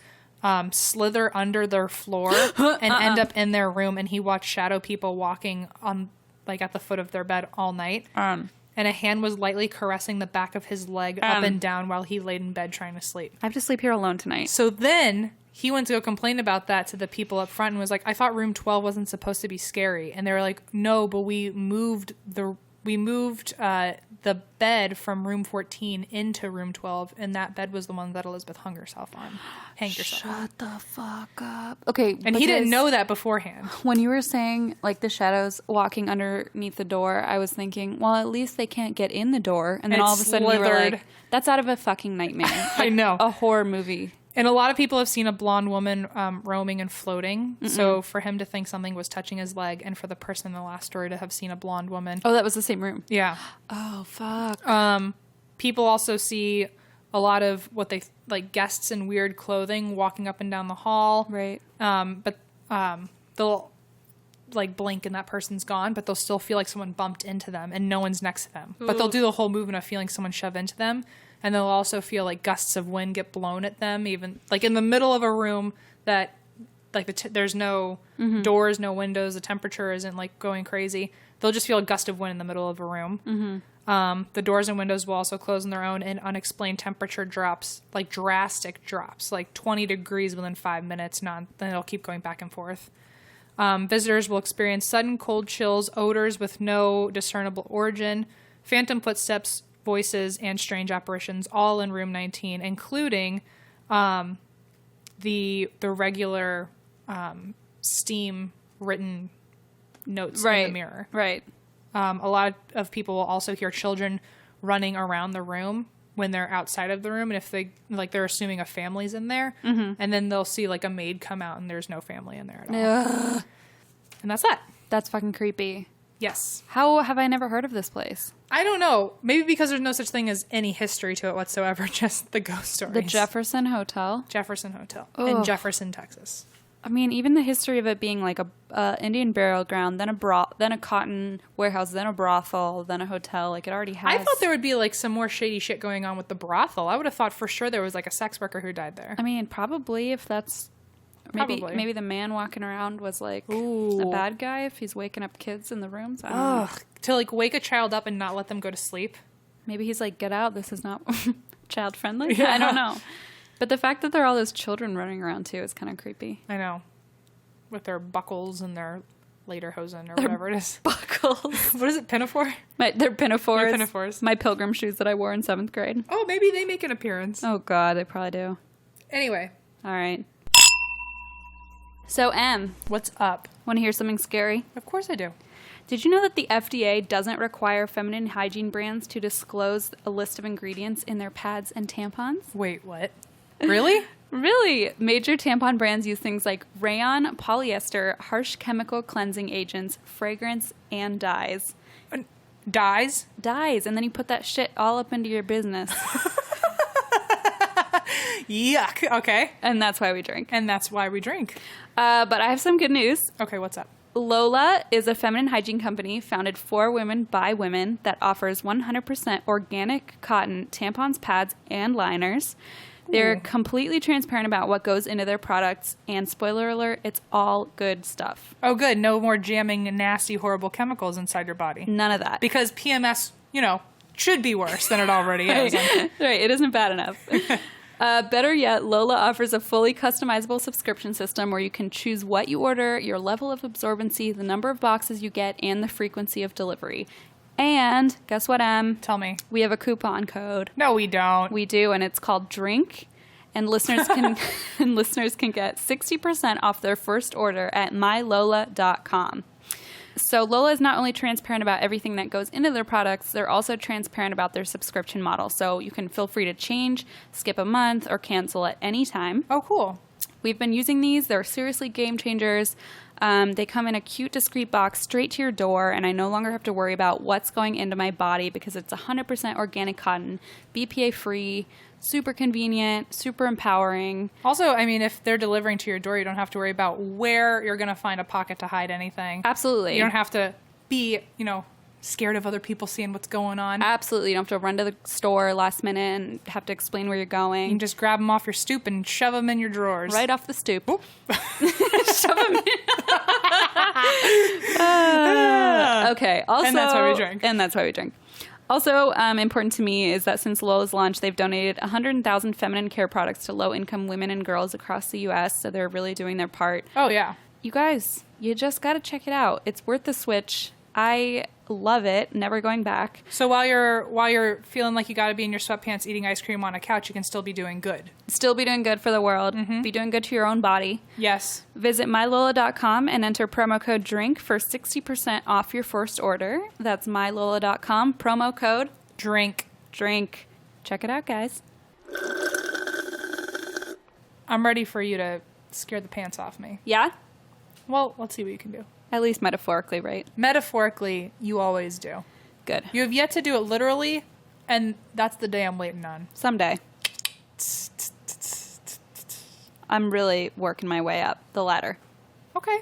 slither under their floor and end up in their room, and he watched shadow people walking on, like, at the foot of their bed all night. And a hand was lightly caressing the back of his leg up and down while he laid in bed trying to sleep. I have to sleep here alone tonight. So then he went to go complain about that to the people up front and was like, I thought room 12 wasn't supposed to be scary. And they were like, no, but we moved the bed from room 14 into room 12, and that bed was the one that Elizabeth hanged herself on. Shut the fuck up. Okay. And he didn't know that beforehand. When you were saying, like, the shadows walking underneath the door, I was thinking, well, at least they can't get in the door. And then all of a sudden you were like, that's out of a fucking nightmare. Like, I know. A horror movie. And a lot of people have seen a blonde woman roaming and floating. So for him to think something was touching his leg, and for the person in the last story to have seen a blonde woman. Oh, that was the same room. Yeah. Oh, fuck. People also see a lot of what they like guests in weird clothing walking up and down the hall. Right. But they'll like blink and that person's gone, but they'll still feel like someone bumped into them and no one's next to them. Ooh. But they'll do the whole movement of feeling someone shove into them. And they'll also feel like gusts of wind get blown at them, even like in the middle of a room that like there's no doors, no windows. The temperature isn't like going crazy. They'll just feel a gust of wind in the middle of a room. The doors and windows will also close on their own, and unexplained temperature drops, like drastic drops, like 20 degrees within 5 minutes. Then it'll keep going back and forth. Visitors will experience sudden cold chills, odors with no discernible origin, phantom footsteps, voices, and strange apparitions, all in room 19, including the regular steam written notes in the mirror. Right. A lot of people will also hear children running around the room when they're outside of the room, and if they're assuming a family's in there, and then they'll see like a maid come out and there's no family in there at all. And that's that. That's fucking creepy. Yes. How have I never heard of this place? I don't know. Maybe because there's no such thing as any history to it whatsoever, just the ghost stories. The Jefferson Hotel? Jefferson Hotel in Jefferson, Texas. I mean, even the history of it being like a Indian burial ground, then a cotton warehouse, then a brothel, then a hotel. Like, it already has. I thought there would be like some more shady shit going on with the brothel. I would have thought for sure there was like a sex worker who died there. I mean, probably if that's Probably. Maybe the man walking around was like a bad guy if he's waking up kids in the rooms. I don't know. To like wake a child up and not let them go to sleep. Maybe he's like, get out. This is not child friendly. Yeah. I don't know. But the fact that there are all those children running around too is kind of creepy. I know. With their buckles and their lederhosen or whatever it is. Buckles. What is it? Pinafore? They're pinafores. They're pinafores. My pilgrim shoes that I wore in 7th grade. Oh, maybe they make an appearance. Oh, God. They probably do. Anyway. All right. So, Em. What's up? Want to hear something scary? Of course I do. Did you know that the FDA doesn't require feminine hygiene brands to disclose a list of ingredients in their pads and tampons? Wait, what? Really? Really? Major tampon brands use things like rayon, polyester, harsh chemical cleansing agents, fragrance, and dyes. Dyes? Dyes, and then you put that shit all up into your business. Yuck. Okay. And that's why we drink. And that's why we drink. But I have some good news. Okay, what's up? Lola is a feminine hygiene company founded for women by women that offers 100% organic cotton tampons, pads, and liners. They're completely transparent about what goes into their products, and spoiler alert, it's all good stuff. Oh, good. No more jamming nasty, horrible chemicals inside your body. None of that. Because PMS, should be worse than it already is. Right, it isn't bad enough. Better yet, Lola offers a fully customizable subscription system where you can choose what you order, your level of absorbency, the number of boxes you get, and the frequency of delivery. And guess what, Em? Tell me. We have a coupon code. No, we don't. We do, and it's called DRINK. And listeners can get 60% off their first order at mylola.com. So Lola is not only transparent about everything that goes into their products, they're also transparent about their subscription model. So you can feel free to change, skip a month, or cancel at any time. Oh, cool. We've been using these. They're seriously game changers. They come in a cute, discreet box straight to your door, and I no longer have to worry about what's going into my body because it's 100% organic cotton, BPA-free, super convenient, super empowering. Also, I mean, if they're delivering to your door, you don't have to worry about where you're going to find a pocket to hide anything. Absolutely. You don't have to be, scared of other people seeing what's going on. Absolutely. You don't have to run to the store last minute and have to explain where you're going. You can just grab them off your stoop and shove them in your drawers. Right off the stoop. Oop. Shove them in. Okay. Also, And that's why we drink. And that's why we drink. Also, important to me is that since Lola's launch, they've donated 100,000 feminine care products to low-income women and girls across the U.S., so they're really doing their part. Oh, yeah. You guys, you just got to check it out. It's worth the switch. I love it. Never going back. So while you're feeling like you got to be in your sweatpants eating ice cream on a couch, you can still be doing good. Still be doing good for the world. Mm-hmm. Be doing good to your own body. Yes. Visit mylola.com and enter promo code DRINK for 60% off your first order. That's mylola.com. Promo code Drink. DRINK. Check it out, guys. I'm ready for you to scare the pants off me. Yeah? Well, let's see what you can do. At least metaphorically, right? Metaphorically, you always do. Good. You have yet to do it literally, and that's the day I'm waiting on. Someday. I'm really working my way up the ladder. Okay.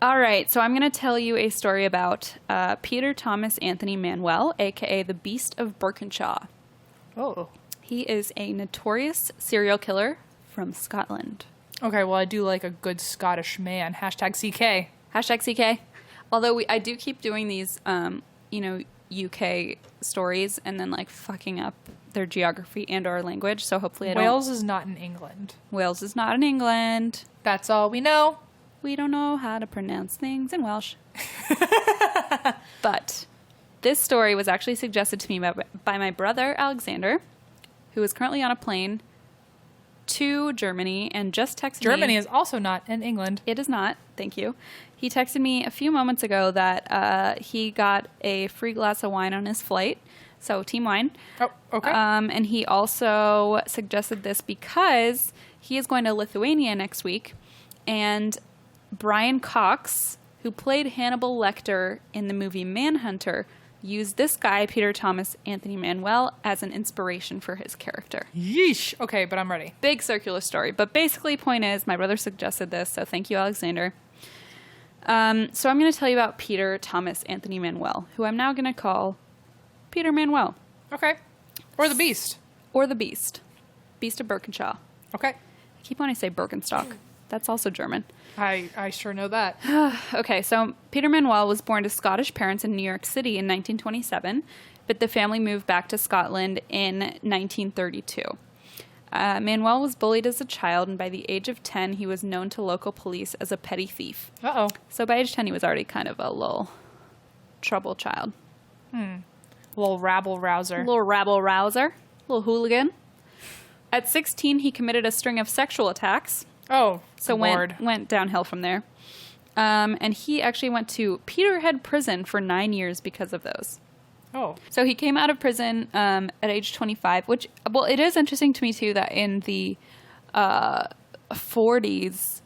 All right, so I'm going to tell you a story about Peter Thomas Anthony Manuel, a.k.a. the Beast of Birkenshaw. Oh. He is a notorious serial killer from Scotland. Okay, well, I do like a good Scottish man. Hashtag CK. Hashtag CK. Although I do keep doing these, UK stories and then, fucking up their geography and our language, so hopefully Wales is not in England. Wales is not in England. That's all we know. We don't know how to pronounce things in Welsh. But this story was actually suggested to me by my brother, Alexander, who is currently on a plane to Germany and just texted me. Germany is also not in England. It is not. Thank you. He texted me a few moments ago that he got a free glass of wine on his flight. So, team wine. Oh, okay. And he also suggested this because he is going to Lithuania next week. And Brian Cox, who played Hannibal Lecter in the movie Manhunter, used this guy, Peter Thomas Anthony Manuel, as an inspiration for his character. Yeesh. Okay, but I'm ready. Big circular story. But basically, point is, my brother suggested this, so thank you, Alexander. So I'm going to tell you about Peter Thomas Anthony Manuel, who I'm now going to call Peter Manuel. Okay. Or the Beast. Or the Beast. Beast of Birkenshaw. Okay. I keep wanting to say Birkenstock. That's also German. I sure know that. Okay, so Peter Manuel was born to Scottish parents in New York City in 1927, but the family moved back to Scotland in 1932. Manuel was bullied as a child, and by the age of 10, he was known to local police as a petty thief. Uh-oh. So by age 10, he was already kind of a little trouble child. A little rabble-rouser. A little rabble-rouser. A little hooligan. At 16, he committed a string of sexual attacks. Oh, so went downhill from there. And he actually went to Peterhead Prison for 9 years because of those. Oh. So he came out of prison at age 25, which, well, it is interesting to me, too, that in the 40s,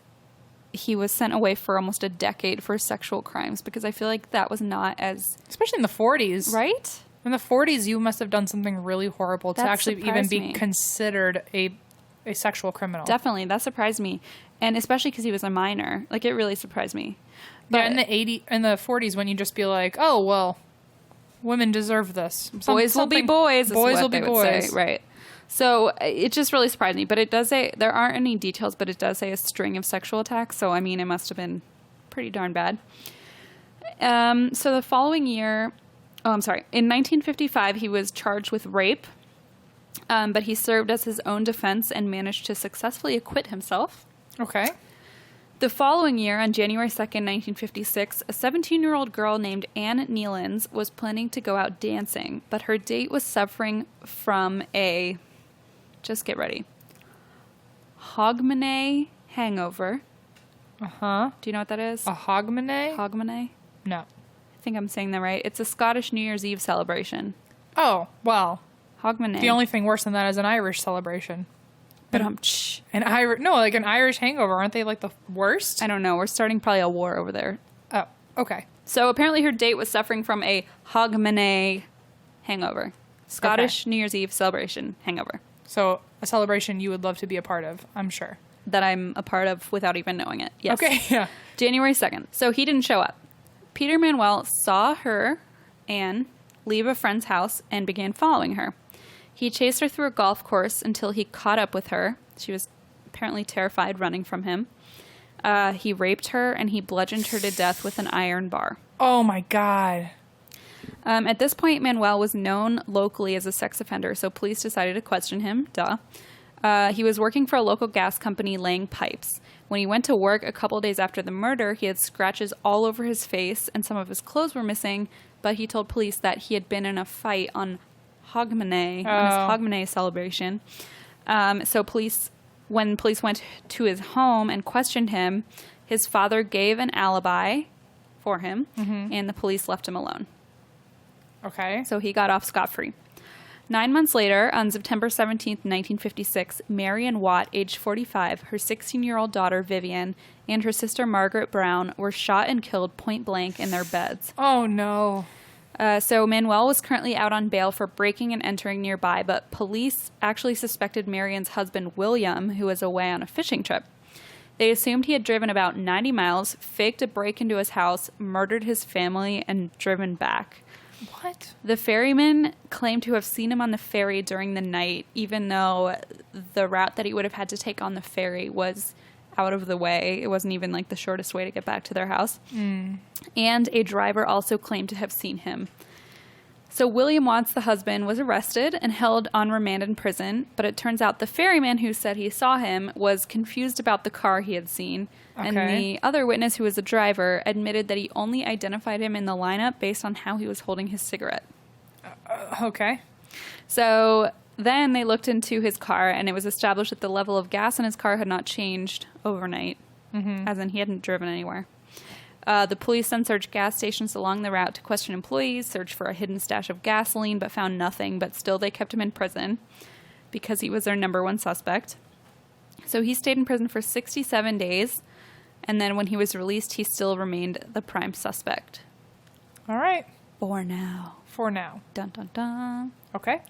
he was sent away for almost a decade for sexual crimes, because I feel like that was not as... Especially in the 40s. Right? In the 40s, you must have done something really horrible to actually even be considered a sexual criminal. Definitely. That surprised me. And especially because he was a minor. Like, it really surprised me. But yeah, in the 40s, when you just be like, oh, well... Women deserve this. Boys will be boys. Boys will be boys. Say, right. So it just really surprised me. But it does say, there aren't any details, but it does say a string of sexual attacks. So, I mean, it must have been pretty darn bad. So the following year, in 1955, he was charged with rape. But he served as his own defense and managed to successfully acquit himself. Okay. The following year, on January 2nd, 1956, a 17-year-old girl named Anne Nealons was planning to go out dancing, but her date was suffering from a, just get ready, hogmanay hangover. Uh-huh. Do you know what that is? A hogmanay? Hogmanay? No. I think I'm saying that right. It's a Scottish New Year's Eve celebration. Oh, well. Hogmanay. The only thing worse than that is an Irish celebration. But an Irish hangover. Aren't they like the worst? I don't know. We're starting probably a war over there. Oh, okay. So apparently her date was suffering from a hogmanay hangover. Scottish New Year's Eve celebration hangover. So a celebration you would love to be a part of, I'm sure. That I'm a part of without even knowing it. Yes. Okay, yeah. January 2nd. So he didn't show up. Peter Manuel saw her, Anne, leave a friend's house and began following her. He chased her through a golf course until he caught up with her. She was apparently terrified, running from him. He raped her, and he bludgeoned her to death with an iron bar. Oh, my God. At this point, Manuel was known locally as a sex offender, so police decided to question him. Duh. He was working for a local gas company laying pipes. When he went to work a couple days after the murder, he had scratches all over his face, and some of his clothes were missing, but he told police that he had been in a fight on Hogmanay, on his Hogmanay celebration. So when police went to his home and questioned him, his father gave an alibi for him, and the police left him alone. Okay. So he got off scot-free. 9 months later, on September 17th, 1956, Marion Watt, aged 45, her 16-year-old daughter, Vivian, and her sister, Margaret Brown, were shot and killed point blank in their beds. Oh, no. So Manuel was currently out on bail for breaking and entering nearby, but police actually suspected Marion's husband, William, who was away on a fishing trip. They assumed he had driven about 90 miles, faked a break into his house, murdered his family, and driven back. What? The ferryman claimed to have seen him on the ferry during the night, even though the route that he would have had to take on the ferry was out of the way. It wasn't even like the shortest way to get back to their house. And a driver also claimed to have seen him. So William Watts, the husband, was arrested and held on remand in prison, but it turns out the ferryman who said he saw him was confused about the car he had seen. Okay. And the other witness, who was the driver, admitted that he only identified him in the lineup based on how he was holding his cigarette. Okay. So then they looked into his car, and it was established that the level of gas in his car had not changed overnight, as in he hadn't driven anywhere. The police then searched gas stations along the route to question employees, searched for a hidden stash of gasoline, but found nothing. But still, they kept him in prison because he was their number one suspect. So he stayed in prison for 67 days, and then when he was released, he still remained the prime suspect. All right. For now. For now. Dun, dun, dun. Okay.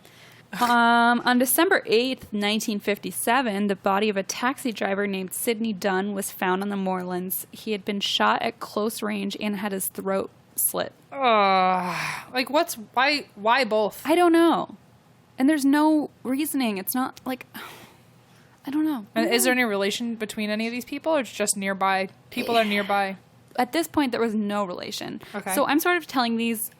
On December 8th, 1957, the body of a taxi driver named Sidney Dunn was found on the moorlands. He had been shot at close range and had his throat slit. Like, why both? I don't know. And there's no reasoning. It's not like, I don't know. And is there any relation between any of these people, or it's just nearby? People are nearby. At this point, there was no relation. Okay. So I'm sort of telling these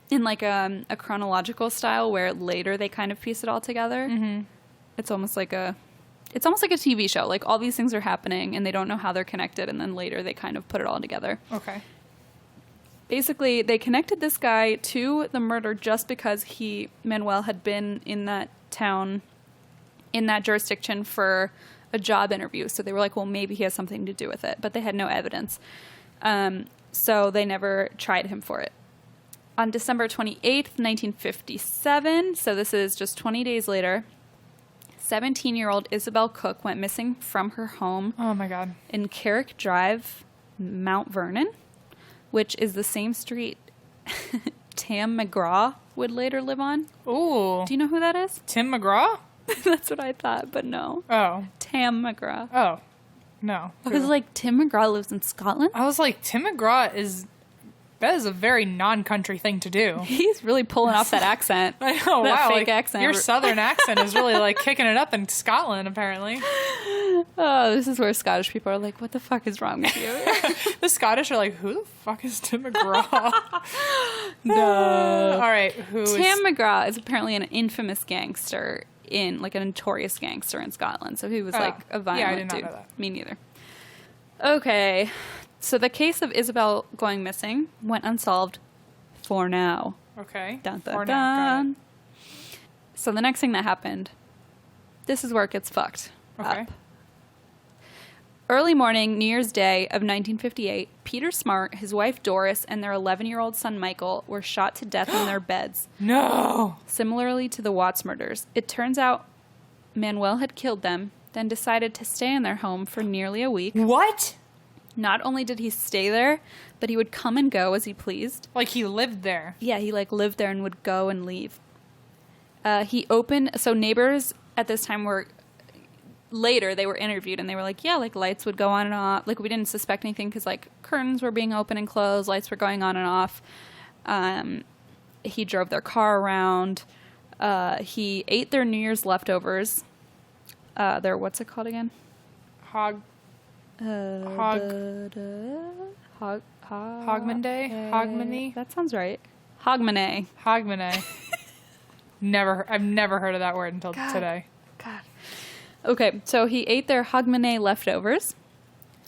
in like a chronological style where later they kind of piece it all together. Mm-hmm. It's almost like a TV show. Like all these things are happening and they don't know how they're connected, and then later they kind of put it all together. Okay. Basically, they connected this guy to the murder just because Manuel had been in that town, in that jurisdiction for a job interview. So they were like, well, maybe he has something to do with it, but they had no evidence. So they never tried him for it. On December 28th, 1957, so this is just 20 days later, 17-year-old Isabel Cook went missing from her home. Oh my God. In Carrick Drive, Mount Vernon, which is the same street Tam McGraw would later live on. Ooh. Do you know who that is? Tim McGraw? That's what I thought, but no. Oh. Tam McGraw. Oh. No. I was like, Tim McGraw lives in Scotland? I was like, Tim McGraw that is a very non-country thing to do. He's really pulling off that accent. I know, that wow. fake Like, accent. your southern accent is really like kicking it up in Scotland, apparently. Oh, this is where Scottish people are like, what the fuck is wrong with you? The Scottish are like, who the fuck is Tim McGraw? No. All right, Tam McGraw is apparently an infamous gangster a notorious gangster in Scotland. So he was like a violent dude. Know that. Me neither. Okay. So the case of Isabel going missing went unsolved for now. Okay. Dun, dun, For now. Got dun. So the next thing that happened, this is where it gets fucked Okay. up. Early morning, New Year's Day of 1958, Peter Smart, his wife Doris, and their 11-year-old son Michael were shot to death in their beds. No. Similarly to the Watts murders, it turns out Manuel had killed them, then decided to stay in their home for nearly a week. What? Not only did he stay there, but he would come and go as he pleased. Like he lived there? Yeah, he lived there and would go and leave. So neighbors at this time later they were interviewed and they were like, yeah, lights would go on and off. We didn't suspect anything because curtains were being open and closed, lights were going on and off. He drove their car around. He ate their New Year's leftovers. What's it called again? Hogmanay? That sounds right. Hogmanay. I've never heard of that word until today. God. Okay, so he ate their Hogmanay leftovers.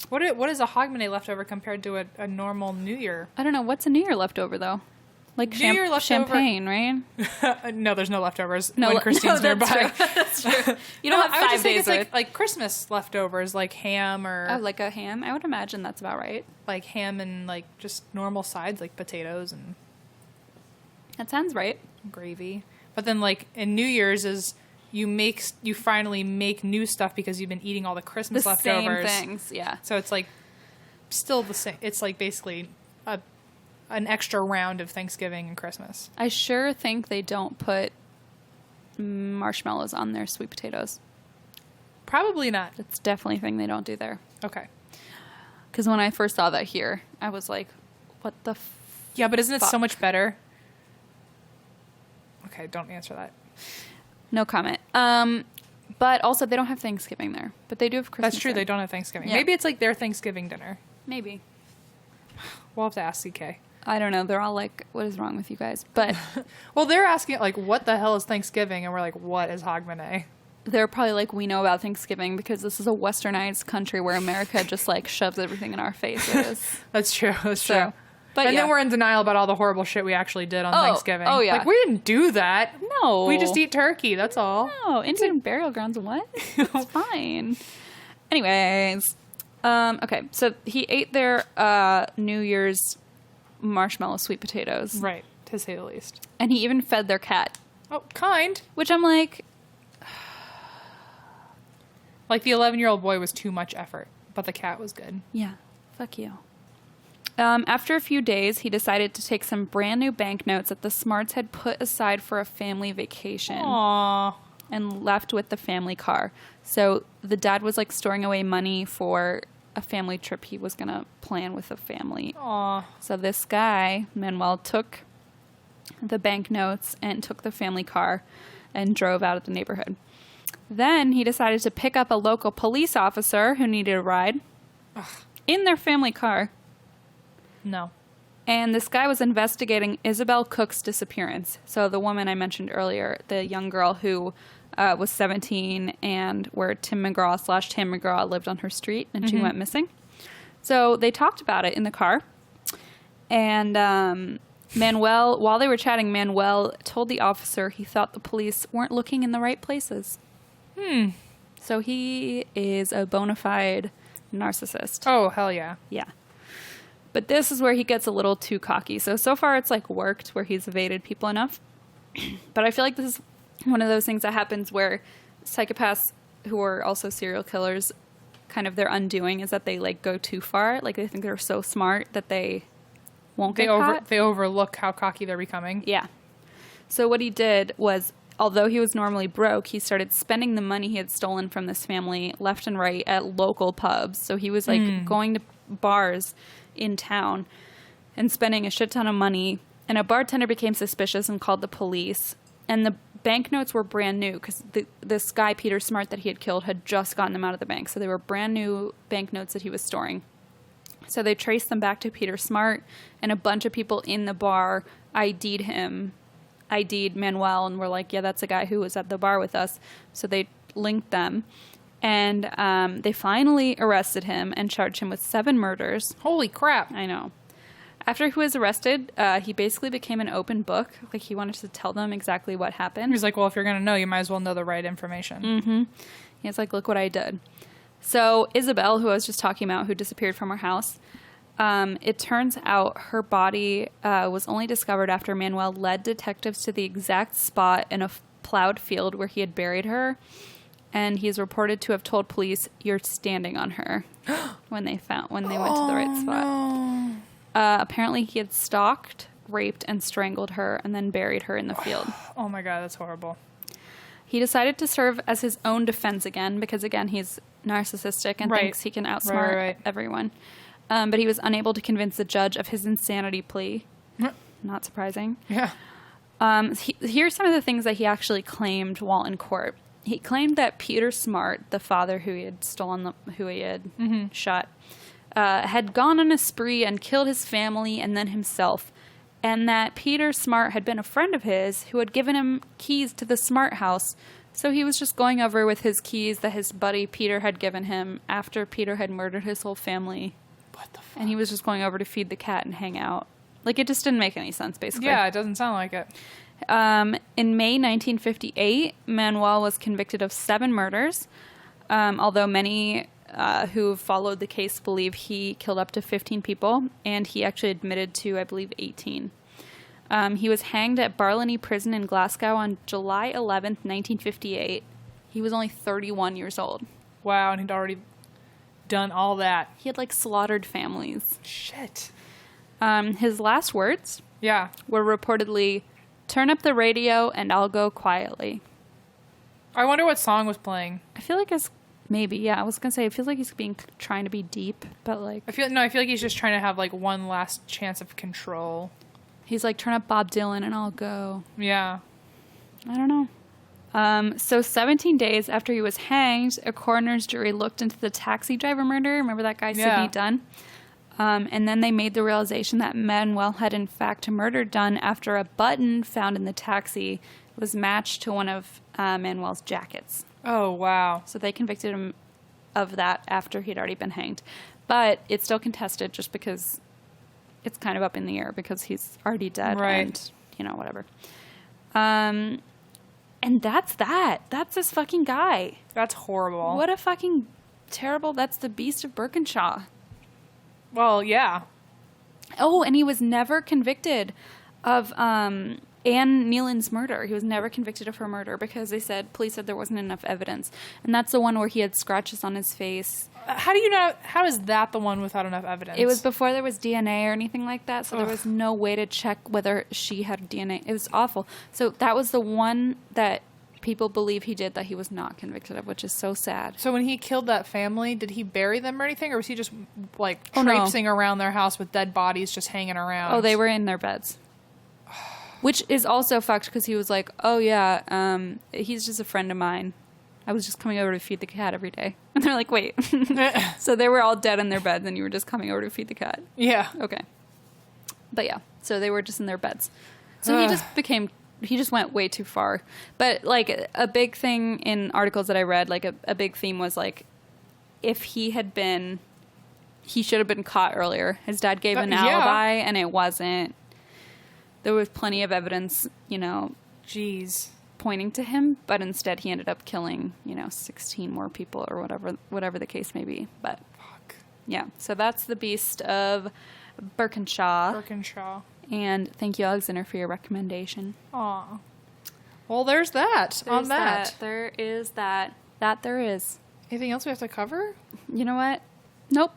What is a Hogmanay leftover compared to a normal New Year? I don't know. What's a New Year leftover, though? New Year leftover. Champagne, right? No, there's no leftovers when Christine's nearby. That's true. You don't have 5 days. It's like Christmas leftovers, like ham or... Oh, like a ham? I would imagine that's about right. Like ham and just normal sides, like potatoes and... That sounds right. Gravy. But then in New Year's is you finally make new stuff because you've been eating all the Christmas leftovers. Same things, yeah. So it's still the same. It's basically an extra round of Thanksgiving and Christmas. I sure think they don't put marshmallows on their sweet potatoes. Probably not. That's definitely a thing they don't do there. Okay. Because when I first saw that here, I was like, what the Yeah, but isn't it so much better? Okay, don't answer that. No comment. But also, they don't have Thanksgiving there. But they do have Christmas. That's true. there. They don't have Thanksgiving. Yeah. Maybe it's their Thanksgiving dinner. Maybe. We'll have to ask CK. I don't know. They're all like, what is wrong with you guys? But well, they're asking what the hell is Thanksgiving? And we're like, what is Hogmanay? they're probably like, we know about Thanksgiving because this is a westernized country where America just shoves everything in our faces. That's true. That's true. But then we're in denial about all the horrible shit we actually did on Thanksgiving. Oh, yeah. We didn't do that. No. We just eat turkey. That's all. No, Indian burial grounds. What? It's fine. Anyways. Okay, so he ate their New Year's marshmallow sweet potatoes. Right, to say the least. And he even fed their cat. Oh, kind. Which I'm like... the 11-year-old boy was too much effort, but the cat was good. Yeah, fuck you. After a few days, he decided to take some brand new banknotes that the Smarts had put aside for a family vacation. Aww. And left with the family car. So the dad was storing away money for a family trip he was going to plan with the family. Aww. So this guy, Manuel, took the banknotes and took the family car and drove out of the neighborhood. Then he decided to pick up a local police officer who needed a ride in their family car. No. And this guy was investigating Isabel Cook's disappearance. So the woman I mentioned earlier, the young girl who was 17 and where Tim McGraw lived on her street and she went missing. So they talked about it in the car. And Manuel, while they were chatting, Manuel told the officer he thought the police weren't looking in the right places. So he is a bona fide narcissist. Oh, hell yeah. Yeah. But this is where he gets a little too cocky. So far it's like worked where he's evaded people enough. But I feel like this is one of those things that happens where psychopaths who are also serial killers, kind of their undoing is that they like go too far. Like they think they're so smart that they won't get caught. They overlook how cocky they're becoming. Yeah. So what he did was, although he was normally broke, he started spending the money he had stolen from this family left and right at local pubs. So he was like going to bars in town and spending a shit ton of money. And a bartender became suspicious and called the police. And the banknotes were brand new because this guy, Peter Smart, that he had killed had just gotten them out of the bank. So they were brand new banknotes that he was storing. So they traced them back to Peter Smart, and a bunch of people in the bar ID'd Manuel, and were like, yeah, that's a guy who was at the bar with us. So they linked them. And they finally arrested him and charged him with 7 murders. Holy crap. I know. After he was arrested, he basically became an open book. Like, he wanted to tell them exactly what happened. He's like, well, if you're going to know, you might as well know the right information. He's like, look what I did. So Isabel, who I was just talking about, who disappeared from her house, it turns out her body was only discovered after Manuel led detectives to the exact spot in a plowed field where he had buried her. And he is reported to have told police, "You're standing on her," when they went to the right spot. No. Apparently, he had stalked, raped, and strangled her, and then buried her in the field. Oh my god, that's horrible. He decided to serve as his own defense again, because again, he's narcissistic and thinks he can outsmart everyone. But he was unable to convince the judge of his insanity plea. Not surprising. Yeah. Here's some of the things that he actually claimed while in court. He claimed that Peter Smart, the father who he had shot, had gone on a spree and killed his family and then himself, and that Peter Smart had been a friend of his who had given him keys to the Smart house. So he was just going over with his keys that his buddy Peter had given him after Peter had murdered his whole family. What the fuck? And he was just going over to feed the cat and hang out. Like, it just didn't make any sense, basically. Yeah, it doesn't sound like it. In May 1958, Manuel was convicted of 7 murders, although many who followed the case believe he killed up to 15 people, and he actually admitted to, I believe, 18. He was hanged at Barlinnie Prison in Glasgow on July 11th, 1958. He was only 31 years old. Wow, and he'd already done all that. He had, like, slaughtered families. Shit. His last words were reportedly, "Turn up the radio and I'll go quietly." I wonder what song was playing. I feel like it's maybe, I was gonna say, it feels like he's trying to be deep, but like I feel like he's just trying to have like one last chance of control. He's like, "Turn up Bob Dylan and I'll go." Yeah. I don't know. So 17 days after he was hanged, a coroner's jury looked into the taxi driver murder. Remember that guy, Sidney Dunn? And then they made the realization that Manuel had in fact murdered Dunn after a button found in the taxi was matched to one of Manuel's jackets. Oh, wow. So they convicted him of that after he'd already been hanged. But it's still contested just because it's kind of up in the air because he's already dead. Right. And, whatever. And that's that. That's this fucking guy. That's horrible. What a fucking terrible... That's the Beast of Birkenshaw. Well, yeah. Oh, and he was never convicted of Anne Nealon's murder. He was never convicted of her murder because police said there wasn't enough evidence. And that's the one where he had scratches on his face. How do you know? How is that the one without enough evidence? It was before there was DNA or anything like that, so there was no way to check whether she had DNA. It was awful. So that was the one that people believe he did that he was not convicted of, which is so sad. So when he killed that family, did he bury them or anything, or was he just like traipsing around their house with dead bodies just hanging around? Oh, they were in their beds. Which is also fucked because he was like, "Oh yeah, he's just a friend of mine." I was just coming over to feed the cat every day. And they're like, wait. So they were all dead in their beds and you were just coming over to feed the cat. Yeah. Okay. But yeah, so they were just in their beds. So he just went way too far. But like a big thing in articles that I read, like a big theme was like, if he should have been caught earlier. His dad gave an alibi and it wasn't. There was plenty of evidence, Jeez. pointing to him, but instead he ended up killing, 16 more people or whatever the case may be. But Fuck. yeah, so that's the Beast of Birkenshaw. And thank you, Alexander, for your recommendation. Aw. Well, there's that. On that. There is that. That there is. Anything else we have to cover? You know what? Nope.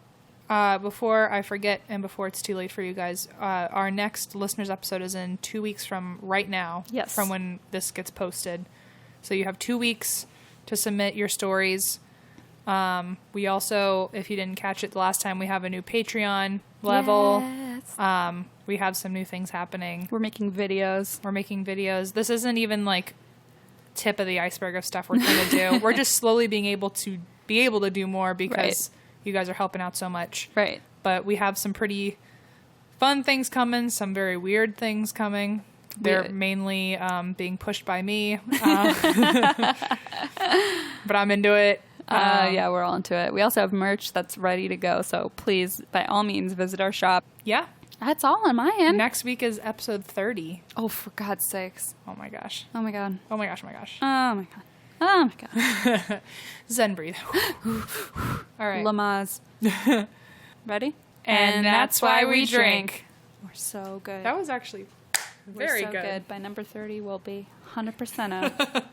Before I forget and before it's too late for you guys, our next listeners episode is in 2 weeks from right now. Yes. From when this gets posted. So you have 2 weeks to submit your stories. We also, if you didn't catch it the last time, we have a new Patreon level. Yes. We have some new things happening. We're making videos. This isn't even like tip of the iceberg of stuff we're trying to do. We're just slowly being able to do more because you guys are helping out so much. Right. But we have some pretty fun things coming, some very weird things coming. They're mainly being pushed by me. But I'm into it. Yeah, we're all into it. We also have merch that's ready to go. So please, by all means, visit our shop. Yeah. That's all on my end. Next week is episode 30. Oh, for God's sakes. Oh my gosh. Oh my God. Oh my gosh, oh my gosh. Oh my God. Oh my God. Zen breathe. All right. Lamaze. Ready? And that's why we drink. We're so good. That was actually very good. By number 30, we'll be 100% up.